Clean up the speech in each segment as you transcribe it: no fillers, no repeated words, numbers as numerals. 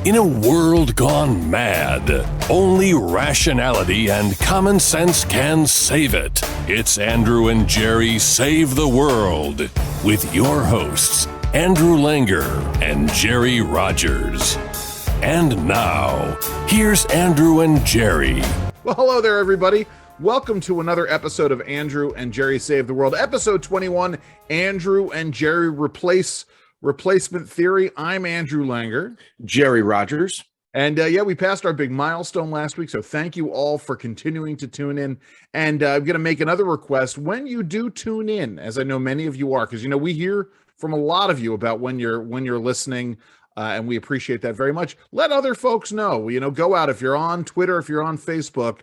In a world gone mad, only rationality and common sense can save it. It's Andrew and Jerry Save the World with your hosts, Andrew Langer and Jerry Rogers. And now, here's Andrew and Jerry. Well, hello there, everybody. Welcome to another episode of Andrew and Jerry Save the World. Episode 21, Andrew and Jerry Replacement Theory. I'm Andrew Langer. Jerry Rogers. And we passed our big milestone last week, so thank you all for continuing to tune in. And I'm going to make another request. When you do tune in, as I know many of you are, because, you know, we hear from a lot of you about when you're listening, and we appreciate that very much. Let other folks know. You know, go out if you're on Twitter, if you're on Facebook,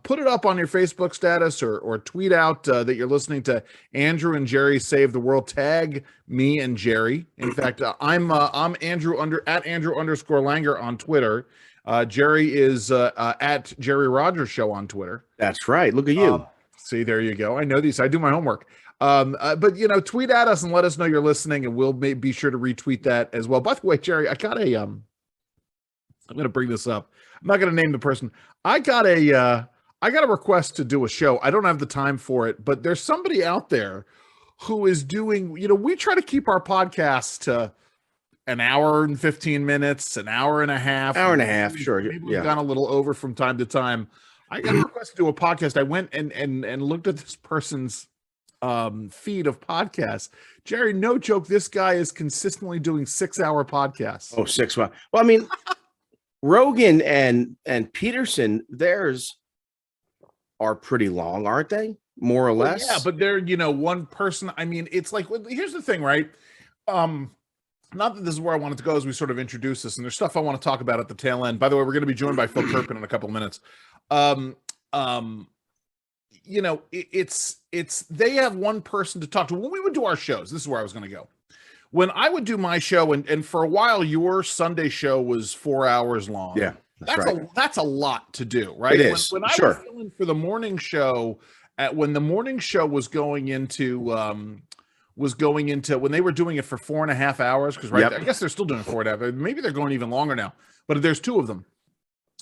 put it up on your Facebook status or tweet out that you're listening to Andrew and Jerry Save the World. Tag me and Jerry. In fact, I'm Andrew at Andrew _ Langer on Twitter. Jerry is at Jerry Rogers Show on Twitter. That's right. Look at you. See, there you go. I know these. I do my homework. But you know, tweet at us and let us know you're listening, and we'll be sure to retweet that as well. By the way, Jerry, I got a I'm going to bring this up. I'm not going to name the person. I got a request to do a show. I don't have the time for it, but there's somebody out there who is doing, you know, we try to keep our podcasts to an hour and 15 minutes, an hour and a half. Hour and a half, sure. Maybe we've gone a little over from time to time. I got a request to do a podcast. I went and looked at this person's feed of podcasts. Jerry, no joke, this guy is consistently doing 6-hour podcasts. Oh, 6 hours. Well, I mean, Rogan and Peterson, theirs are pretty long, aren't they? More or less. Yeah, but they're, you know, one person. I mean, it's like, here's the thing, right? Not that this is where I wanted to go as we sort of introduce this, and there's stuff I want to talk about at the tail end. By the way, we're going to be joined by Phil Kerpen in a couple of minutes. You know, it's they have one person to talk to. When we would do our shows, this is where I was going to go. When I would do my show, and for a while, your Sunday show was 4 hours long. Yeah, that's a lot to do, right? It is. When I was filling for the morning show, when the morning show was going into when they were doing it for 4.5 hours, because I guess they're still doing 4.5 hours. Maybe they're going even longer now, but there's two of them.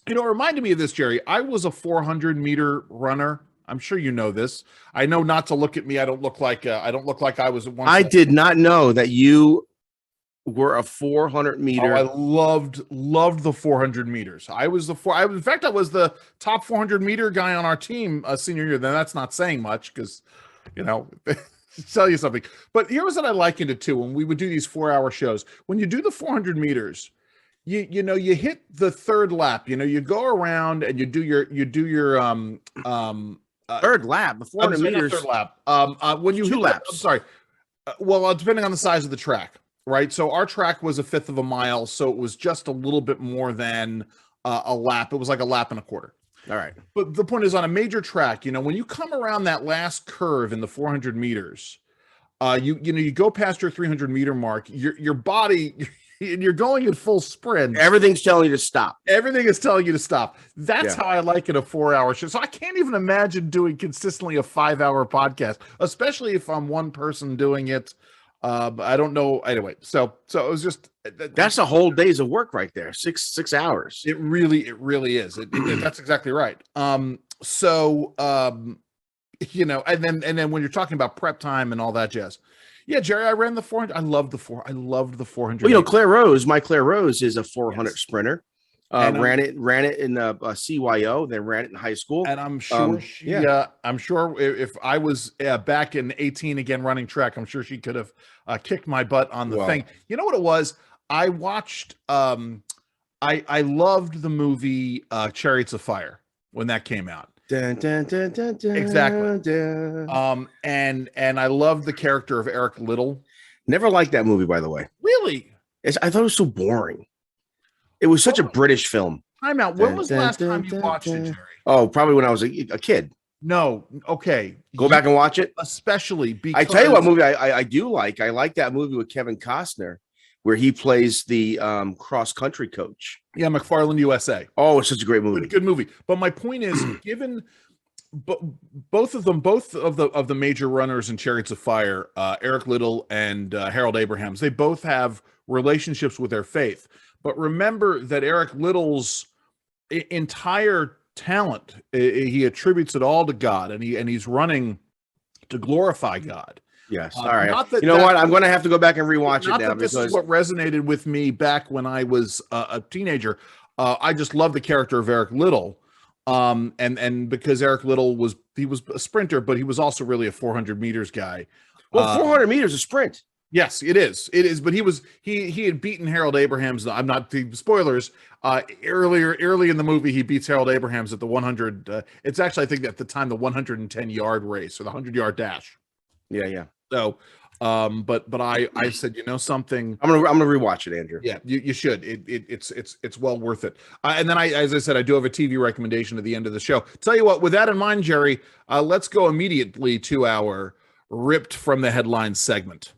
You know, it reminded me of this, Jerry. I was a 400-meter runner. I'm sure you know this. I know not to look at me. I don't look like I was at one. I did not know that you were a 400-meter. Oh, I loved the 400 meters. I was in fact, I was the top 400-meter guy on our team senior year. Then that's not saying much because, you know, tell you something. But here's what I likened it to when we would do these 4-hour shows. When you do the 400 meters, you know, you hit the third lap. You know, you go around and you do your third lap, the 400 meters. Third lap. When you two laps. I'm sorry. Well, depending on the size of the track, right? So our track was 1/5 of a mile, so it was just a little bit more than a lap. It was like a lap and a quarter. All right. But the point is, on a major track, you know, when you come around that last curve in the 400 meters, you go past your 300-meter mark. Your body. And you're going in full sprint. Everything's telling you to stop. Everything is telling you to stop. That's how I like it, a 4-hour show. So I can't even imagine doing consistently a 5-hour podcast, especially if I'm one person doing it. I don't know. Anyway, so it was just that's a whole day's of work right there. 6 hours. It really is. That's exactly right. You know, and then when you're talking about prep time and all that jazz. Yeah, Jerry, I ran the 400. I loved the 400. Well, you know, my Claire Rose is a 400 sprinter. Ran it in CYO, then ran it in high school. And I'm sure I'm sure if I was back in 18 again running track, I'm sure she could have kicked my butt on the thing. You know what it was? I watched. I loved the movie Chariots of Fire when that came out. Dun, dun, dun, dun, dun, exactly. dun. And I loved the character of Eric Liddell. Never liked that movie, by the way. Really? I thought it was so boring. It was such a British film. Time out. When was the last time you watched it, Jerry? Oh, probably when I was a kid. No. Okay. Go back and watch it. Especially because I tell you what movie I do like. I like that movie with Kevin Costner, where he plays the cross-country coach. Yeah, McFarland, USA. Oh, it's such a great movie. Good movie. But my point is, given both of the major runners in Chariots of Fire, Eric Liddell and Harold Abrahams, they both have relationships with their faith. But remember that Eric Little's entire talent, he attributes it all to God, and he's running to glorify God. Yes. All right. Not that you know what? I'm going to have to go back and rewatch it now this because is what resonated with me back when I was a teenager. I just love the character of Eric Little, and because Eric Little was a sprinter, but he was also really a 400 meters guy. Well, 400 meters is a sprint. Yes, it is. It is. But he had beaten Harold Abrahams. I'm not the spoilers. Early in the movie, he beats Harold Abrahams at the 100. It's actually, I think, at the time, the 110-yard race or the 100-yard dash. Yeah. So, but I said, you know something, I'm gonna rewatch it, Andrew. Yeah, you should. It's well worth it. And then as I said, I do have a TV recommendation at the end of the show. Tell you what, with that in mind, Jerry, let's go immediately to our ripped from the headlines segment.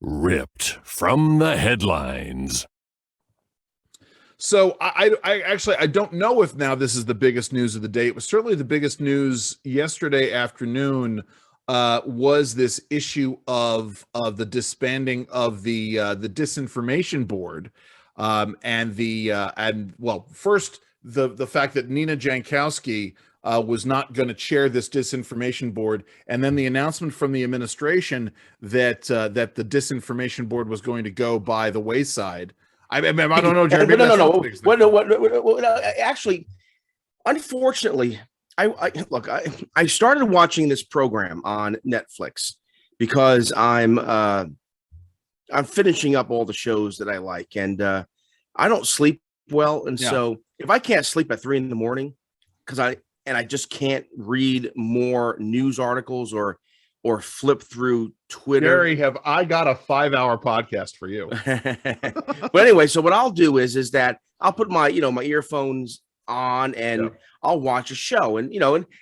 Ripped from the headlines. So I actually don't know if now this is the biggest news of the day. It was certainly the biggest news yesterday afternoon. Was this issue of the disbanding of the Disinformation Board, first the fact that Nina Jankowicz was not going to chair this Disinformation Board, and then the announcement from the administration that the Disinformation Board was going to go by the wayside. I don't know, Jeremy. No. Actually, unfortunately, I started watching this program on Netflix because I'm finishing up all the shows that I like, and I don't sleep well, and so if I can't sleep at 3 a.m. because I just can't read more news articles or flip through Twitter. Jerry, have I got a 5-hour podcast for you? But anyway, so what I'll do is that I'll put my earphones on and I'll watch a show, and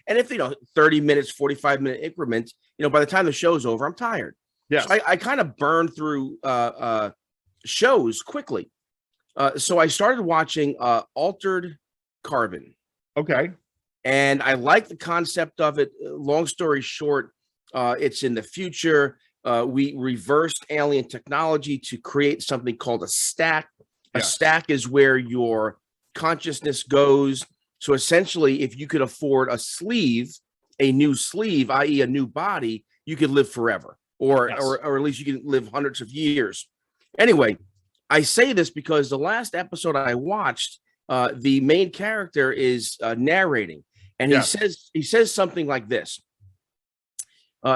if 30 minutes, 45-minute increments, by the time the show's over, I'm tired. Yeah. So I kind of burn through shows quickly. So I started watching Altered Carbon. Okay. And I like the concept of it. Long story short, it's in the future. We reversed alien technology to create something called a stack. A stack is where your consciousness goes. So essentially, if you could afford a new sleeve, i.e. a new body, you could live forever, or at least you can live hundreds of years. Anyway, I say this because the last episode I watched, the main character is narrating, and he says something like this.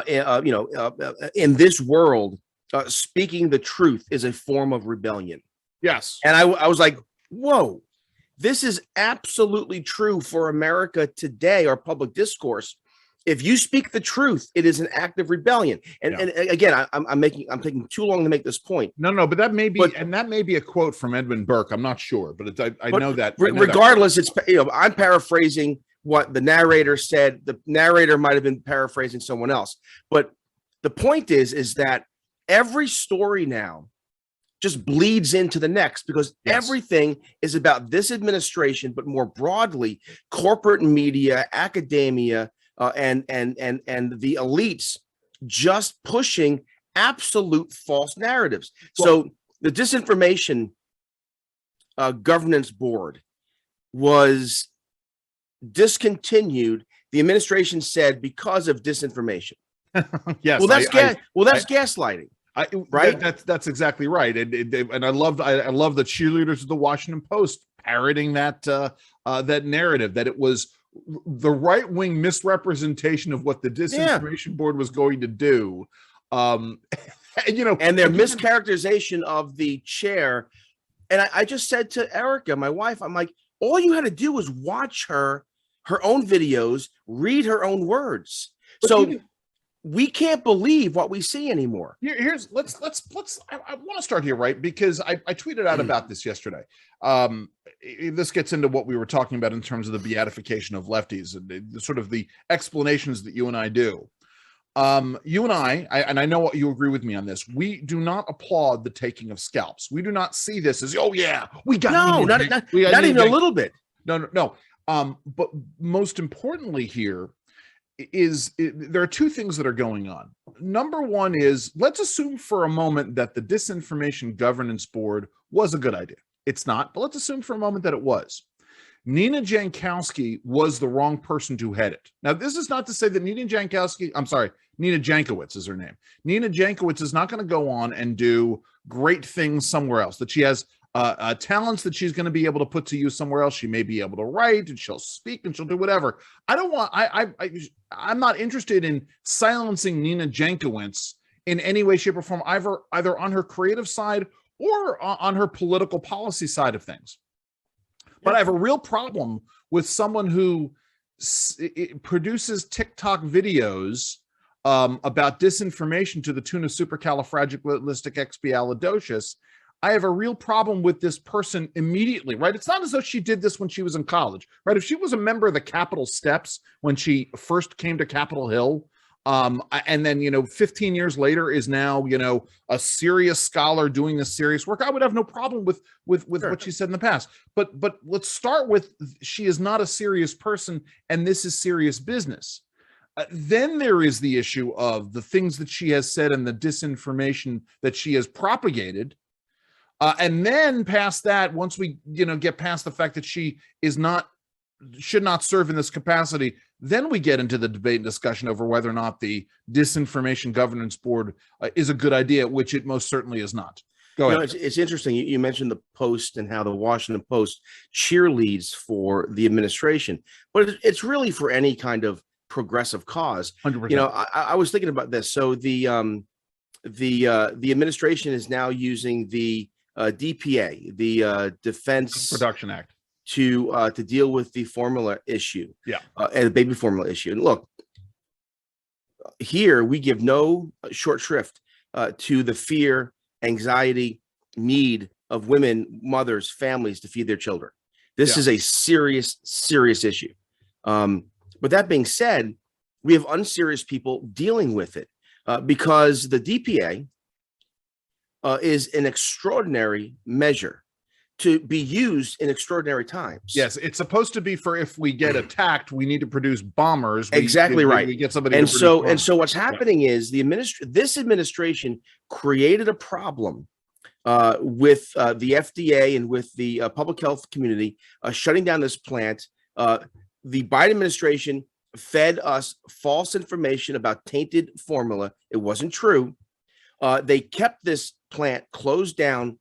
In this world, speaking the truth is a form of rebellion. Yes. And I was like, whoa, this is absolutely true for America today, our public discourse. If you speak the truth, it is an act of rebellion. And again, I'm taking too long to make this point. No, but that may be a quote from Edwin Burke. I'm not sure, but I know that. Regardless, it's I'm paraphrasing what the narrator said. The narrator might have been paraphrasing someone else. But the point is that every story now just bleeds into the next, because everything is about this administration, but more broadly, corporate media, academia, and the elites just pushing absolute false narratives. So the Disinformation Governance Board was discontinued, the administration said, because of disinformation. Yes. Well, that's gaslighting. Right. That's exactly right. And I love the cheerleaders of the Washington Post parroting that narrative, that it was the right-wing misrepresentation of what the Disinformation Board was going to do. And their mischaracterization of the chair. And I just said to Erica, my wife, I'm like, all you had to do was watch her own videos, read her own words. We can't believe what we see anymore. Let's I want to start here, right? Because I tweeted out about this yesterday. This gets into what we were talking about in terms of the beatification of lefties and sort of the explanations that you and I do. You and I know what you agree with me on this. We do not applaud the taking of scalps. We do not see this as, we got not even a little bit. No. But most importantly here there are two things that are going on. Number one is, let's assume for a moment that the Disinformation Governance Board was a good idea. It's not, but let's assume for a moment that it was. Nina Jankowicz was the wrong person to head it. Now, this is not to say that Nina Jankowicz is her name. Nina Jankowicz is not going to go on and do great things somewhere else, that she has talents that she's going to be able to put to use somewhere else. She may be able to write, and she'll speak, and she'll do whatever. I'm not interested in silencing Nina Jankowicz in any way, shape, or form, either on her creative side or on her political policy side of things. But I have a real problem with someone who produces TikTok videos about disinformation to the tune of supercalifragilisticexpialidocious. I have a real problem with this person immediately, right? It's not as though she did this when she was in college, right? If she was a member of the Capitol Steps when she first came to Capitol Hill, and then, 15 years later is now, a serious scholar doing this serious work, I would have no problem with sure. What she said in the past. But let's start with, she is not a serious person, and this is serious business. Then there is the issue of the things that she has said and the disinformation that she has propagated. And then past that, once we, get past the fact that she should not serve in this capacity, then we get into the debate and discussion over whether or not the Disinformation Governance Board is a good idea, which it most certainly is not. Go ahead. It's interesting. You mentioned the Post and how the Washington Post cheerleads for the administration, but it's really for any kind of progressive cause. 100%. I was thinking about this. So the administration is now using the DPA, the Defense Production Act, to deal with the formula issue, and the baby formula issue. And look, here we give no short shrift to the fear, anxiety, need of women, mothers, families to feed their children. This is a serious, serious issue. But that being said, we have unserious people dealing with it because the DPA is an extraordinary measure to be used in extraordinary times. Yes, it's supposed to be for if we get attacked, we need to produce bombers. Exactly right. We get somebody. And so what's happening is this administration created a problem with the FDA and with the public health community shutting down this plant. The Biden administration fed us false information about tainted formula. It wasn't true. They kept this plant closed down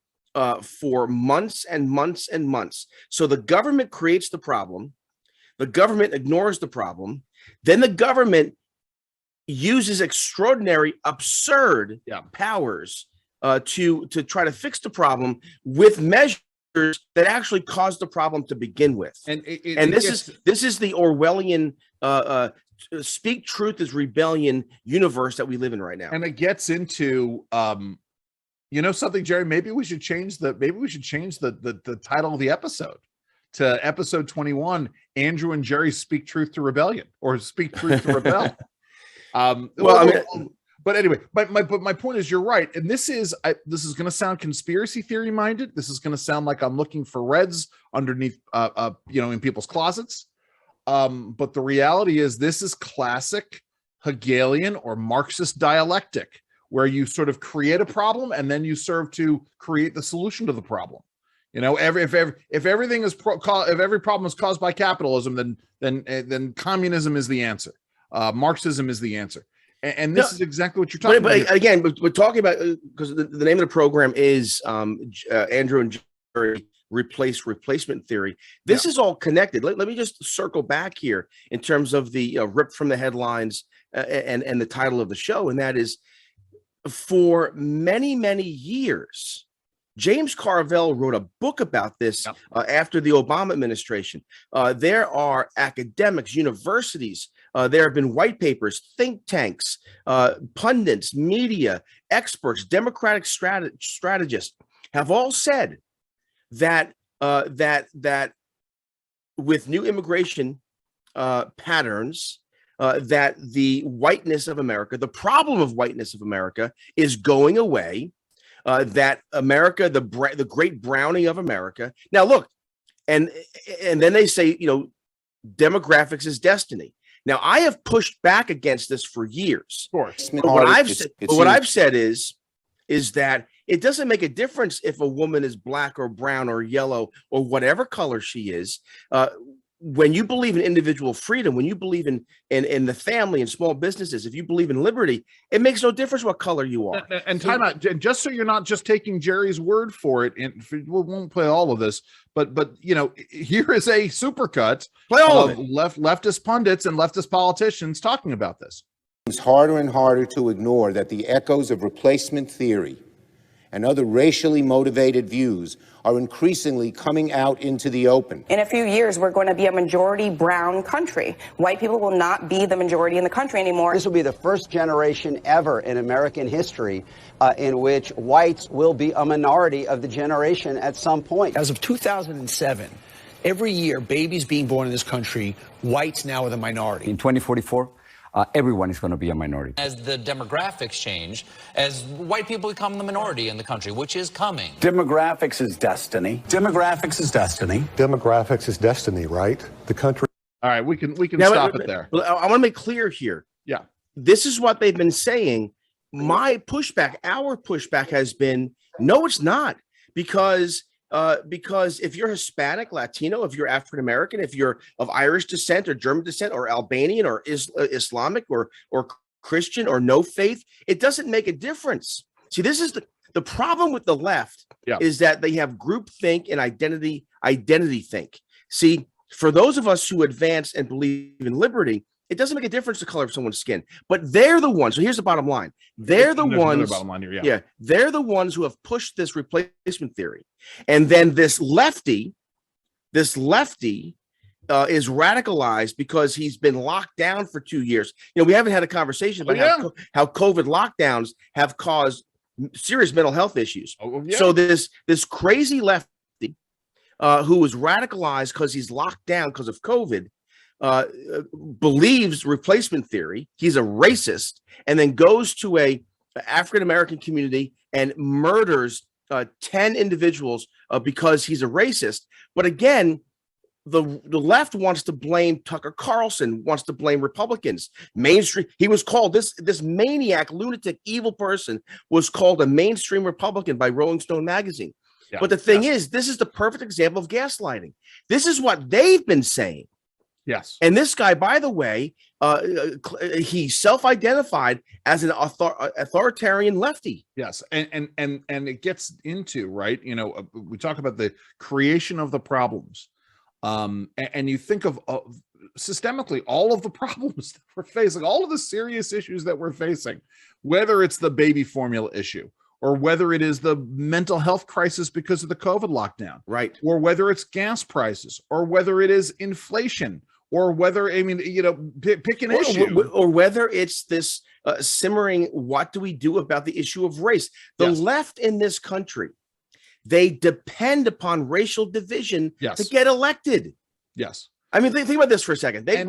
for months and months and months. So the government creates the problem. The government ignores the problem. Then the government uses extraordinary, absurd powers to try to fix the problem with measures that actually caused the problem to begin with. And this is the Orwellian speak truth is rebellion universe that we live in right now. And it gets into something, Jerry, maybe we should change the title of the episode to episode 21, Andrew and Jerry Speak Truth to Rebellion, or Speak Truth to Rebel. But anyway, my point is, you're right. And this is going to sound conspiracy theory minded. This is going to sound like I'm looking for Reds underneath, in people's closets. But the reality is, this is classic Hegelian or Marxist dialectic, where you sort of create a problem and then you serve to create the solution to the problem. If everything is if every problem is caused by capitalism, then communism is the answer. Marxism is the answer. And this is exactly what you're talking about. But again, we're talking about, because the name of the program is Andrew and Jerry Replacement Theory. This is all connected. Let me just circle back here in terms of the ripped from the headlines and the title of the show, and that is, for many, many years, James Carville wrote a book about this after the Obama administration. There are academics, universities, there have been white papers, think tanks, pundits, media, experts, Democratic strategists have all said that with new immigration patterns, that the whiteness of America, the problem of whiteness of America, is going away. That America, the great browning of America. Now, look, and then they say, demographics is destiny. Now, I have pushed back against this for years. Of course. But what I've said is that it doesn't make a difference if a woman is black or brown or yellow or whatever color she is. When you believe in individual freedom, when you believe in the family and small businesses, if you believe in liberty, it makes no difference what color you are. And time out, just so you're not just taking Jerry's word for it, and we won't play all of this, but here is a supercut Play all of it. Leftist pundits and leftist politicians talking about this. It's harder and harder to ignore that the echoes of replacement theory and other racially motivated views are increasingly coming out into the open. In a few years, we're going to be a majority brown country. White people will not be the majority in the country anymore. This will be the first generation ever in American history in which whites will be a minority of the generation at some point. As of 2007, every year, babies being born in this country, whites now are the minority. In 2044, everyone is going to be a minority. As the demographics change, as white people become the minority in the country, which is coming. Demographics is destiny. Demographics is destiny. Demographics is destiny, right? The country. All right, we can now, stop it there. I want to make clear here. Yeah. This is what they've been saying. My pushback, our pushback has been, no, it's not. Because if you're Hispanic, Latino, if you're African American, if you're of Irish descent or German descent or Albanian or Islamic or Christian or no faith, it doesn't make a difference. See, this is the problem with the left is that they have groupthink and identity think. See, for those of us who advance and believe in liberty, it doesn't make a difference the color of someone's skin, but they're the ones. So here's the bottom line. They're the ones. Bottom line here, They're the ones who have pushed this replacement theory. And then this lefty is radicalized because he's been locked down for 2 years. We haven't had a conversation about how COVID lockdowns have caused serious mental health issues. So this crazy lefty who was radicalized because he's locked down because of COVID, believes replacement theory, he's a racist, and then goes to a African-American community and murders 10 individuals because he's a racist. But again, the left wants to blame Tucker Carlson, wants to blame Republicans. Mainstream, he was called this maniac, lunatic, evil person was called a mainstream Republican by Rolling Stone magazine. But the thing is, this is the perfect example of gaslighting. This is what they've been saying. Yes. And this guy, by the way, he self-identified as an authoritarian lefty. Yes. And it gets into, right, we talk about the creation of the problems. And you think of systemically all of the problems that we're facing, all of the serious issues that we're facing, whether it's the baby formula issue, or whether it is the mental health crisis because of the COVID lockdown, right? Or whether it's gas prices, or whether it is inflation, or whether, pick an issue. Or whether it's this simmering, what do we do about the issue of race? The left in this country, they depend upon racial division to get elected. Yes. I mean, think about this for a second. They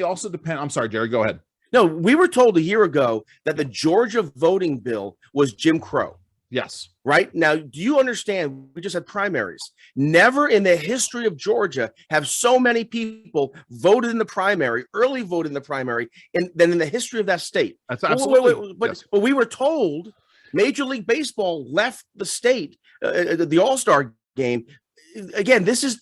also depend. I'm sorry, Jerry, go ahead. No, we were told a year ago that the Georgia voting bill was Jim Crow. Yes. Right now, do you understand? We just had primaries. Never in the history of Georgia have so many people voted in the primary, early voted in the primary, than in the history of that state. That's absolutely. But we were told Major League Baseball left the state, the All-Star game. Again, this is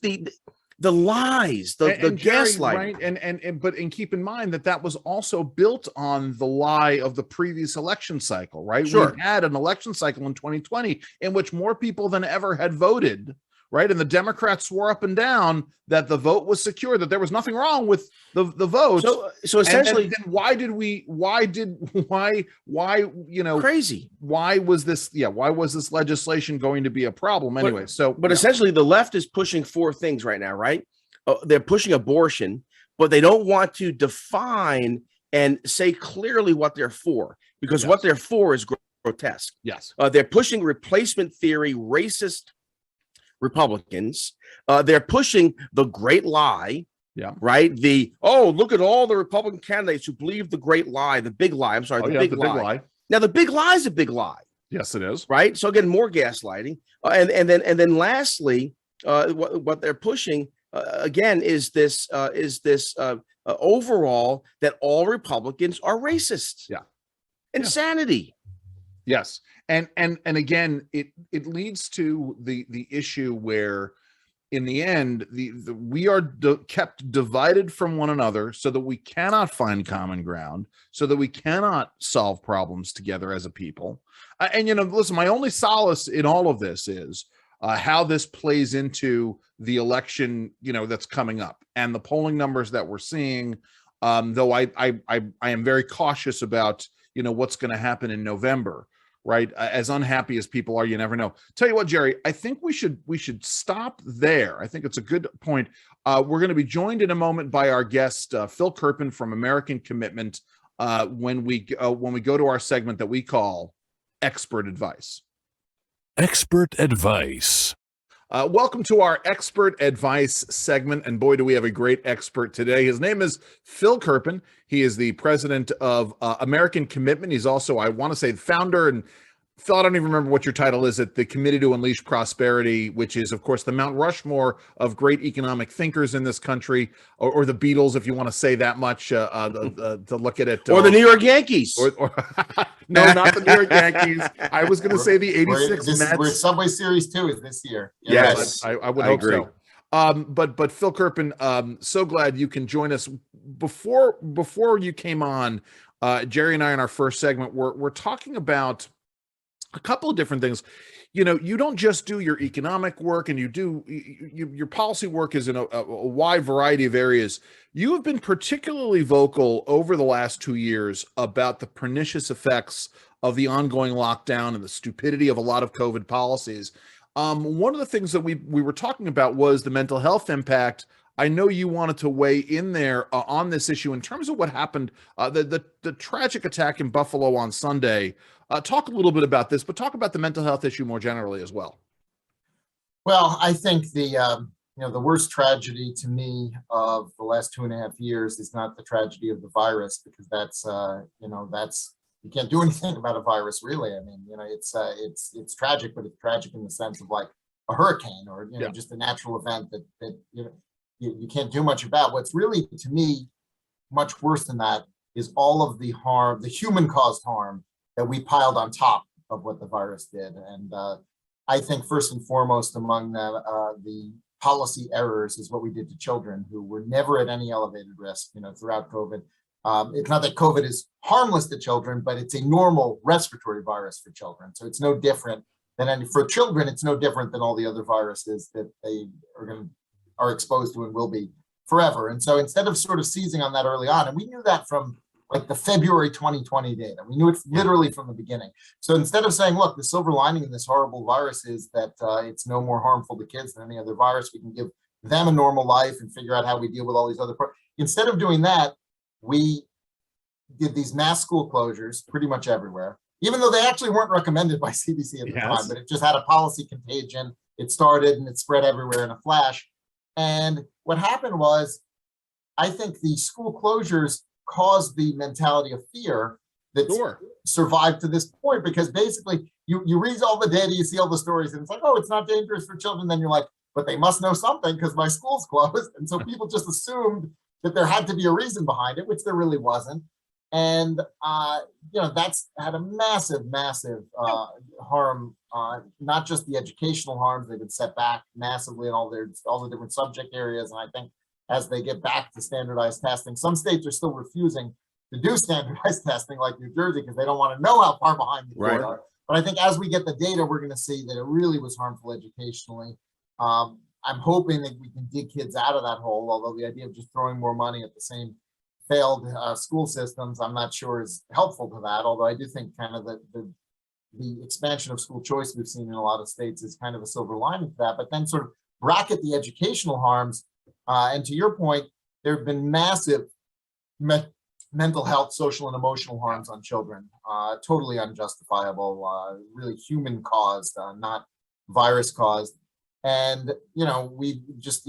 the lies, the gaslighting, right? But keep in mind that was also built on the lie of the previous election cycle, right? Sure. We had an election cycle in 2020 in which more people than ever had voted, right? And the Democrats swore up and down that the vote was secure, that there was nothing wrong with the vote. So essentially, then why crazy? Why was this legislation going to be a problem anyway? But essentially, the left is pushing four things right now, right? They're pushing abortion, but they don't want to define and say clearly what they're for, because what they're for is grotesque. Yes. They're pushing replacement theory, racist Republicans. They're pushing the great lie. Yeah. Right. Look at all the Republican candidates who believe the great lie, the big lie. I'm sorry, the big lie. Now, the big lie is a big lie. Yes, it is. Right. So again, more gaslighting. And then lastly, what they're pushing again is this overall that all Republicans are racist. Yeah. Insanity. Yes. And again, it leads to the issue where in the end, we are kept divided from one another so that we cannot find common ground, so that we cannot solve problems together as a people. And, listen, my only solace in all of this is how this plays into the election, that's coming up and the polling numbers that we're seeing. Though I am very cautious about, what's going to happen in November. Right. As unhappy as people are, you never know. Tell you what, Jerry, I think we should stop there. I think it's a good point. We're going to be joined in a moment by our guest, Phil Kerpen from American Commitment, when we go to our segment that we call Expert Advice. Expert Advice. Welcome to our Expert Advice segment. And boy, do we have a great expert today. His name is Phil Kerpen. He is the president of American Commitment. He's also, I want to say, the founder, and Phil, I don't even remember what your title is, at the Committee to Unleash Prosperity, which is, of course, the Mount Rushmore of great economic thinkers in this country, or the Beatles, if you want to say that much, to look at it. Or the New York Yankees. No, not the New York Yankees. I was going to say the 86 Mets. We're Subway Series 2 is this year. Yes, I would hope so. But Phil Kerpen, so glad you can join us. Before you came on, Jerry and I in our first segment, we're talking about a couple of different things. You don't just do your economic work, and your policy work is in a wide variety of areas. You have been particularly vocal over the last 2 years about the pernicious effects of the ongoing lockdown and the stupidity of a lot of COVID policies. One of the things that we were talking about was the mental health impact. I know you wanted to weigh in there on this issue in terms of what happened, the tragic attack in Buffalo on Sunday. Talk a little bit about this, but talk about the mental health issue more generally as well. Well, I think the worst tragedy to me of the last 2.5 years is not the tragedy of the virus, because that's you can't do anything about a virus, really. I mean, it's tragic, but it's tragic in the sense of like a hurricane or just a natural event that you can't do much about. What's really, to me, much worse than that is all of the harm, the human caused harm that we piled on top of what the virus did. And I think first and foremost among the policy errors is what we did to children who were never at any elevated risk, throughout COVID. It's not that COVID is harmless to children, but it's a normal respiratory virus for children. So it's no different than for children, it's no different than all the other viruses that they are exposed to and will be forever. And so instead of sort of seizing on that early on, and we knew that from like the February 2020 data, we knew it literally from the beginning. So instead of saying, look, the silver lining in this horrible virus is that it's no more harmful to kids than any other virus, we can give them a normal life and figure out how we deal with all these other instead of doing that, we did these mass school closures pretty much everywhere, even though they actually weren't recommended by CDC at the time, but it just had a policy contagion. It started and it spread everywhere in a flash. And what happened was, I think the school closures caused the mentality of fear that survived to this point, because basically you read all the data, you see all the stories, and it's like, oh, it's not dangerous for children. Then you're like, but they must know something because my school's closed. And so people just assumed that there had to be a reason behind it, which there really wasn't. And, that's had a massive harm, not just the educational harms. They've been set back massively in all the different subject areas. And I think as they get back to standardized testing, some states are still refusing to do standardized testing, like New Jersey, because they don't want to know how far behind they are. But I think as we get the data, we're going to see that it really was harmful educationally. I'm hoping that we can dig kids out of that hole, although the idea of just throwing more money at the same failed school systems, I'm not sure is helpful to that. Although I do think kind of the expansion of school choice we've seen in a lot of states is kind of a silver lining to that. But then sort of bracket the educational harms. And to your point, there have been massive mental health, social and emotional harms on children, totally unjustifiable, really human caused, not virus caused. And, we just,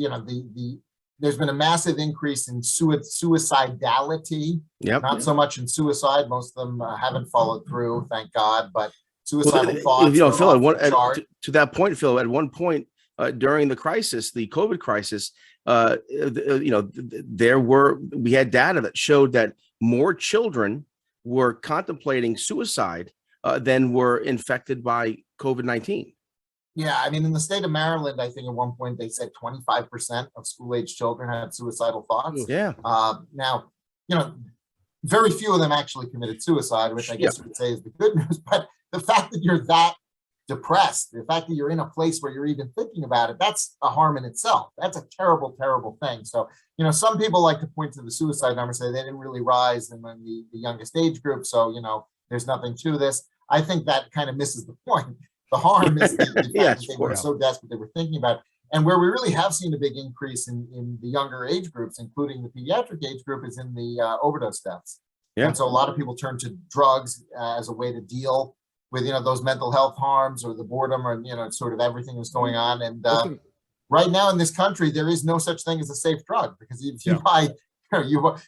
there's been a massive increase in suicidality, not so much in suicide. Most of them haven't followed through, thank God, but suicidal thoughts. Phil, to that point, Phil, at one point during the crisis, the COVID crisis, we had data that showed that more children were contemplating suicide than were infected by COVID-19. Yeah, I mean, in the state of Maryland, I think at one point they said 25% of school-age children had suicidal thoughts. Yeah. Now, very few of them actually committed suicide, which I guess you could say is the good news. But the fact that you're that depressed, the fact that you're in a place where you're even thinking about it, that's a harm in itself. That's a terrible, terrible thing. So, some people like to point to the suicide numbers, say they didn't really rise in the youngest age group. So, there's nothing to this. I think that kind of misses the point. The harm is the fact that they were so desperate they were thinking about it. And where we really have seen a big increase in the younger age groups, including the pediatric age group, is in the overdose deaths. Yeah. And so a lot of people turn to drugs as a way to deal with, those mental health harms or the boredom or, sort of everything that's going on. And right now in this country, there is no such thing as a safe drug, because if you buy,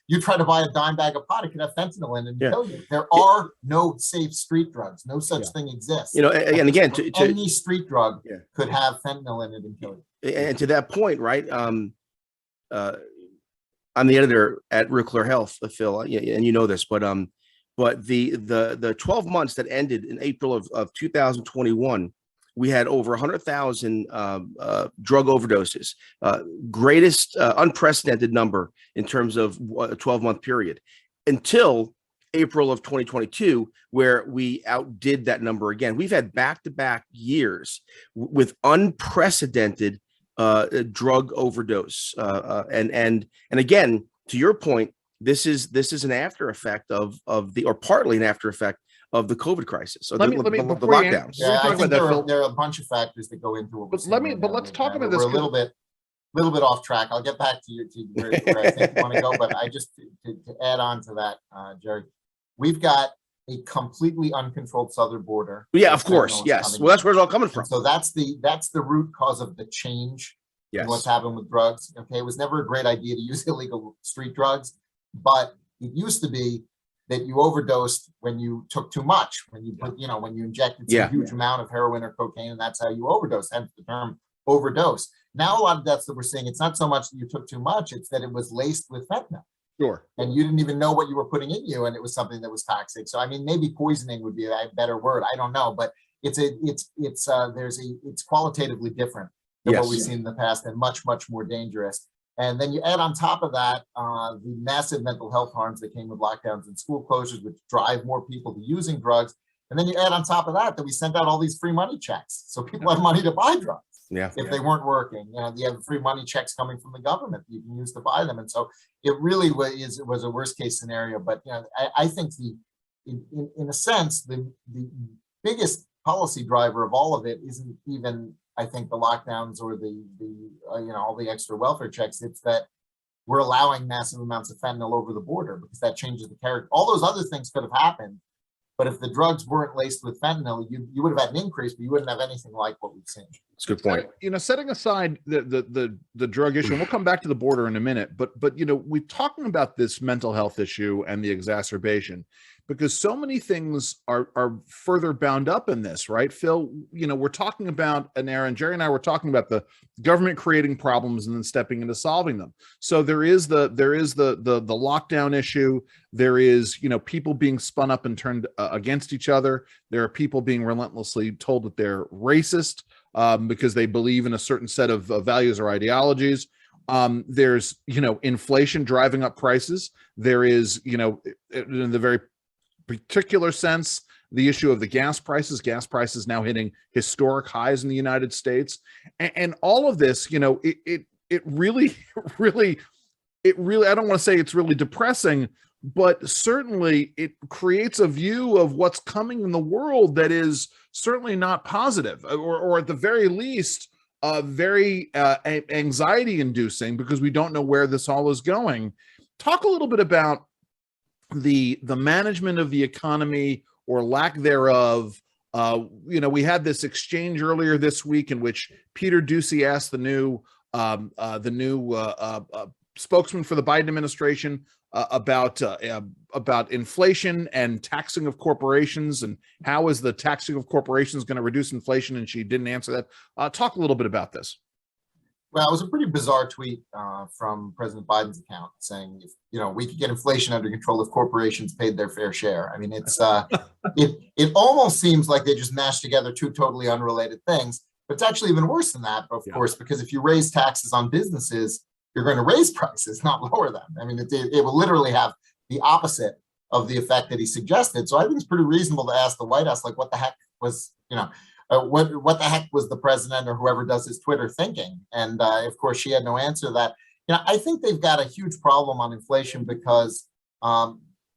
you try to buy a dime bag of pot, it could have fentanyl in it and kill you. There are no safe street drugs. No such thing exists. And again, any street drug could have fentanyl in it and kill you. And to that point, right? I'm the editor at Real Clear Health, Phil, and you know this, but the 12 months that ended in April of 2021, we had over 100,000 drug overdoses, greatest unprecedented number in terms of a 12-month period, until April of 2022, where we outdid that number again. We've had back-to-back years with unprecedented drug overdose, and again, to your point, this is an after effect of the, or partly an after effect of the COVID crisis. So the lockdowns. Yeah, I think there are a bunch of factors that go into it. Let's talk about this. We're a little bit off track. I'll get back to you to where I think you want to go, but I just to add on to that, Jerry, we've got a completely uncontrolled southern border. Yeah, of course, yes. Well, that's where it's all coming from. And so that's the root cause of the change in what's happened with drugs. Okay, it was never a great idea to use illegal street drugs, but it used to be that you overdosed when you took too much, when you put, when you injected some huge amount of heroin or cocaine, and that's how you overdose, hence the term overdose. Now, a lot of deaths that we're seeing, it's not so much that you took too much, it's that it was laced with fentanyl. Sure. And you didn't even know what you were putting in you, and it was something that was toxic. So, I mean, maybe poisoning would be a better word. I don't know, but it's qualitatively different than what we've seen in the past, and much, much more dangerous. And then you add on top of that the massive mental health harms that came with lockdowns and school closures, which drive more people to using drugs. And then you add on top of that we sent out all these free money checks, so people have money to buy drugs. If they weren't working, you have free money checks coming from the government that you can use to buy them. And so it really was a worst case scenario. But I think in a sense, the biggest policy driver of all of it isn't even, I think, the lockdowns or the all the extra welfare checks. It's that we're allowing massive amounts of fentanyl over the border, because that changes the character. All those other things could have happened, but if the drugs weren't laced with fentanyl, you would have had an increase, but you wouldn't have anything like what we've seen. That's a good point. Setting aside the drug issue, and we'll come back to the border in a minute, but we're talking about this mental health issue and the exacerbation, because so many things are further bound up in this, right, Phil? We're talking about an era, and Jerry and I were talking about the government creating problems and then stepping into solving them. So there is the lockdown issue. There is people being spun up and turned against each other. There are people being relentlessly told that they're racist because they believe in a certain set of values or ideologies. There's inflation driving up prices. There is in the very particular sense, the issue of the gas prices now hitting historic highs in the United States, and all of this, it really, I don't want to say it's really depressing, but certainly it creates a view of what's coming in the world that is certainly not positive, or at the very least, very anxiety inducing, because we don't know where this all is going. Talk a little bit about the management of the economy, or lack thereof. We had this exchange earlier this week in which Peter Doocy asked the new spokesman for the Biden administration about inflation and taxing of corporations, and how is the taxing of corporations going to reduce inflation, and she didn't answer that. Talk a little bit about this. Well, it was a pretty bizarre tweet from President Biden's account saying, if, we could get inflation under control if corporations paid their fair share. I mean, it's it almost seems like they just mashed together two totally unrelated things. But it's actually even worse than that, of course, because if you raise taxes on businesses, you're going to raise prices, not lower them. I mean, it will literally have the opposite of the effect that he suggested. So I think it's pretty reasonable to ask the White House, like, what the heck was, what the heck was the president or whoever does his Twitter thinking? And of course, she had no answer to that. I think they've got a huge problem on inflation because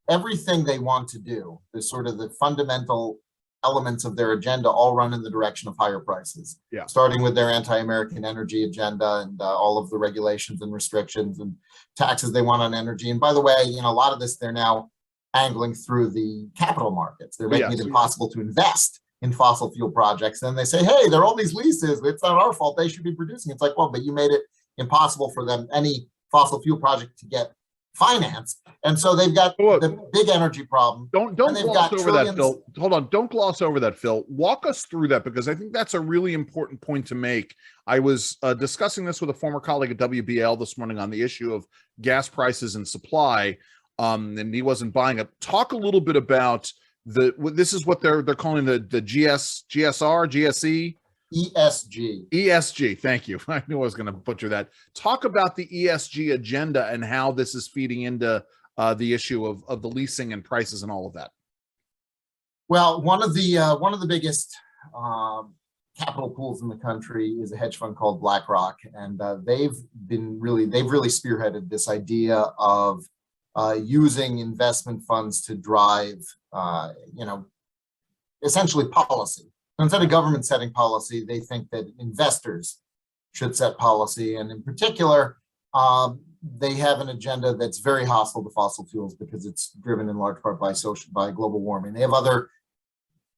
everything they want to do, the sort of the fundamental elements of their agenda, all run in the direction of higher prices. Yeah. Starting with their anti-American energy agenda and all of the regulations and restrictions and taxes they want on energy. And by the way, a lot of this they're now angling through the capital markets. They're making it impossible to invest in fossil fuel projects. Then they say, hey, there are all these leases. It's not our fault. They should be producing. It's like, well, but you made it impossible for them, any fossil fuel project, to get financed. And so they've got the big energy problem. Don't gloss over that, Phil. Hold on. Don't gloss over that, Phil. Walk us through that, because I think that's a really important point to make. I was discussing this with a former colleague at WBL this morning on the issue of gas prices and supply, and he wasn't buying it. Talk a little bit about this is what they're calling the GSE. ESG. Thank you. I knew I was going to butcher that. Talk about the ESG agenda and how this is feeding into the issue of the leasing and prices and all of that. Well, one of the biggest capital pools in the country is a hedge fund called BlackRock, and they've really spearheaded this idea of using investment funds to drive, essentially policy. Instead of government setting policy, they think that investors should set policy. And in particular, they have an agenda that's very hostile to fossil fuels because it's driven in large part by global warming. They have other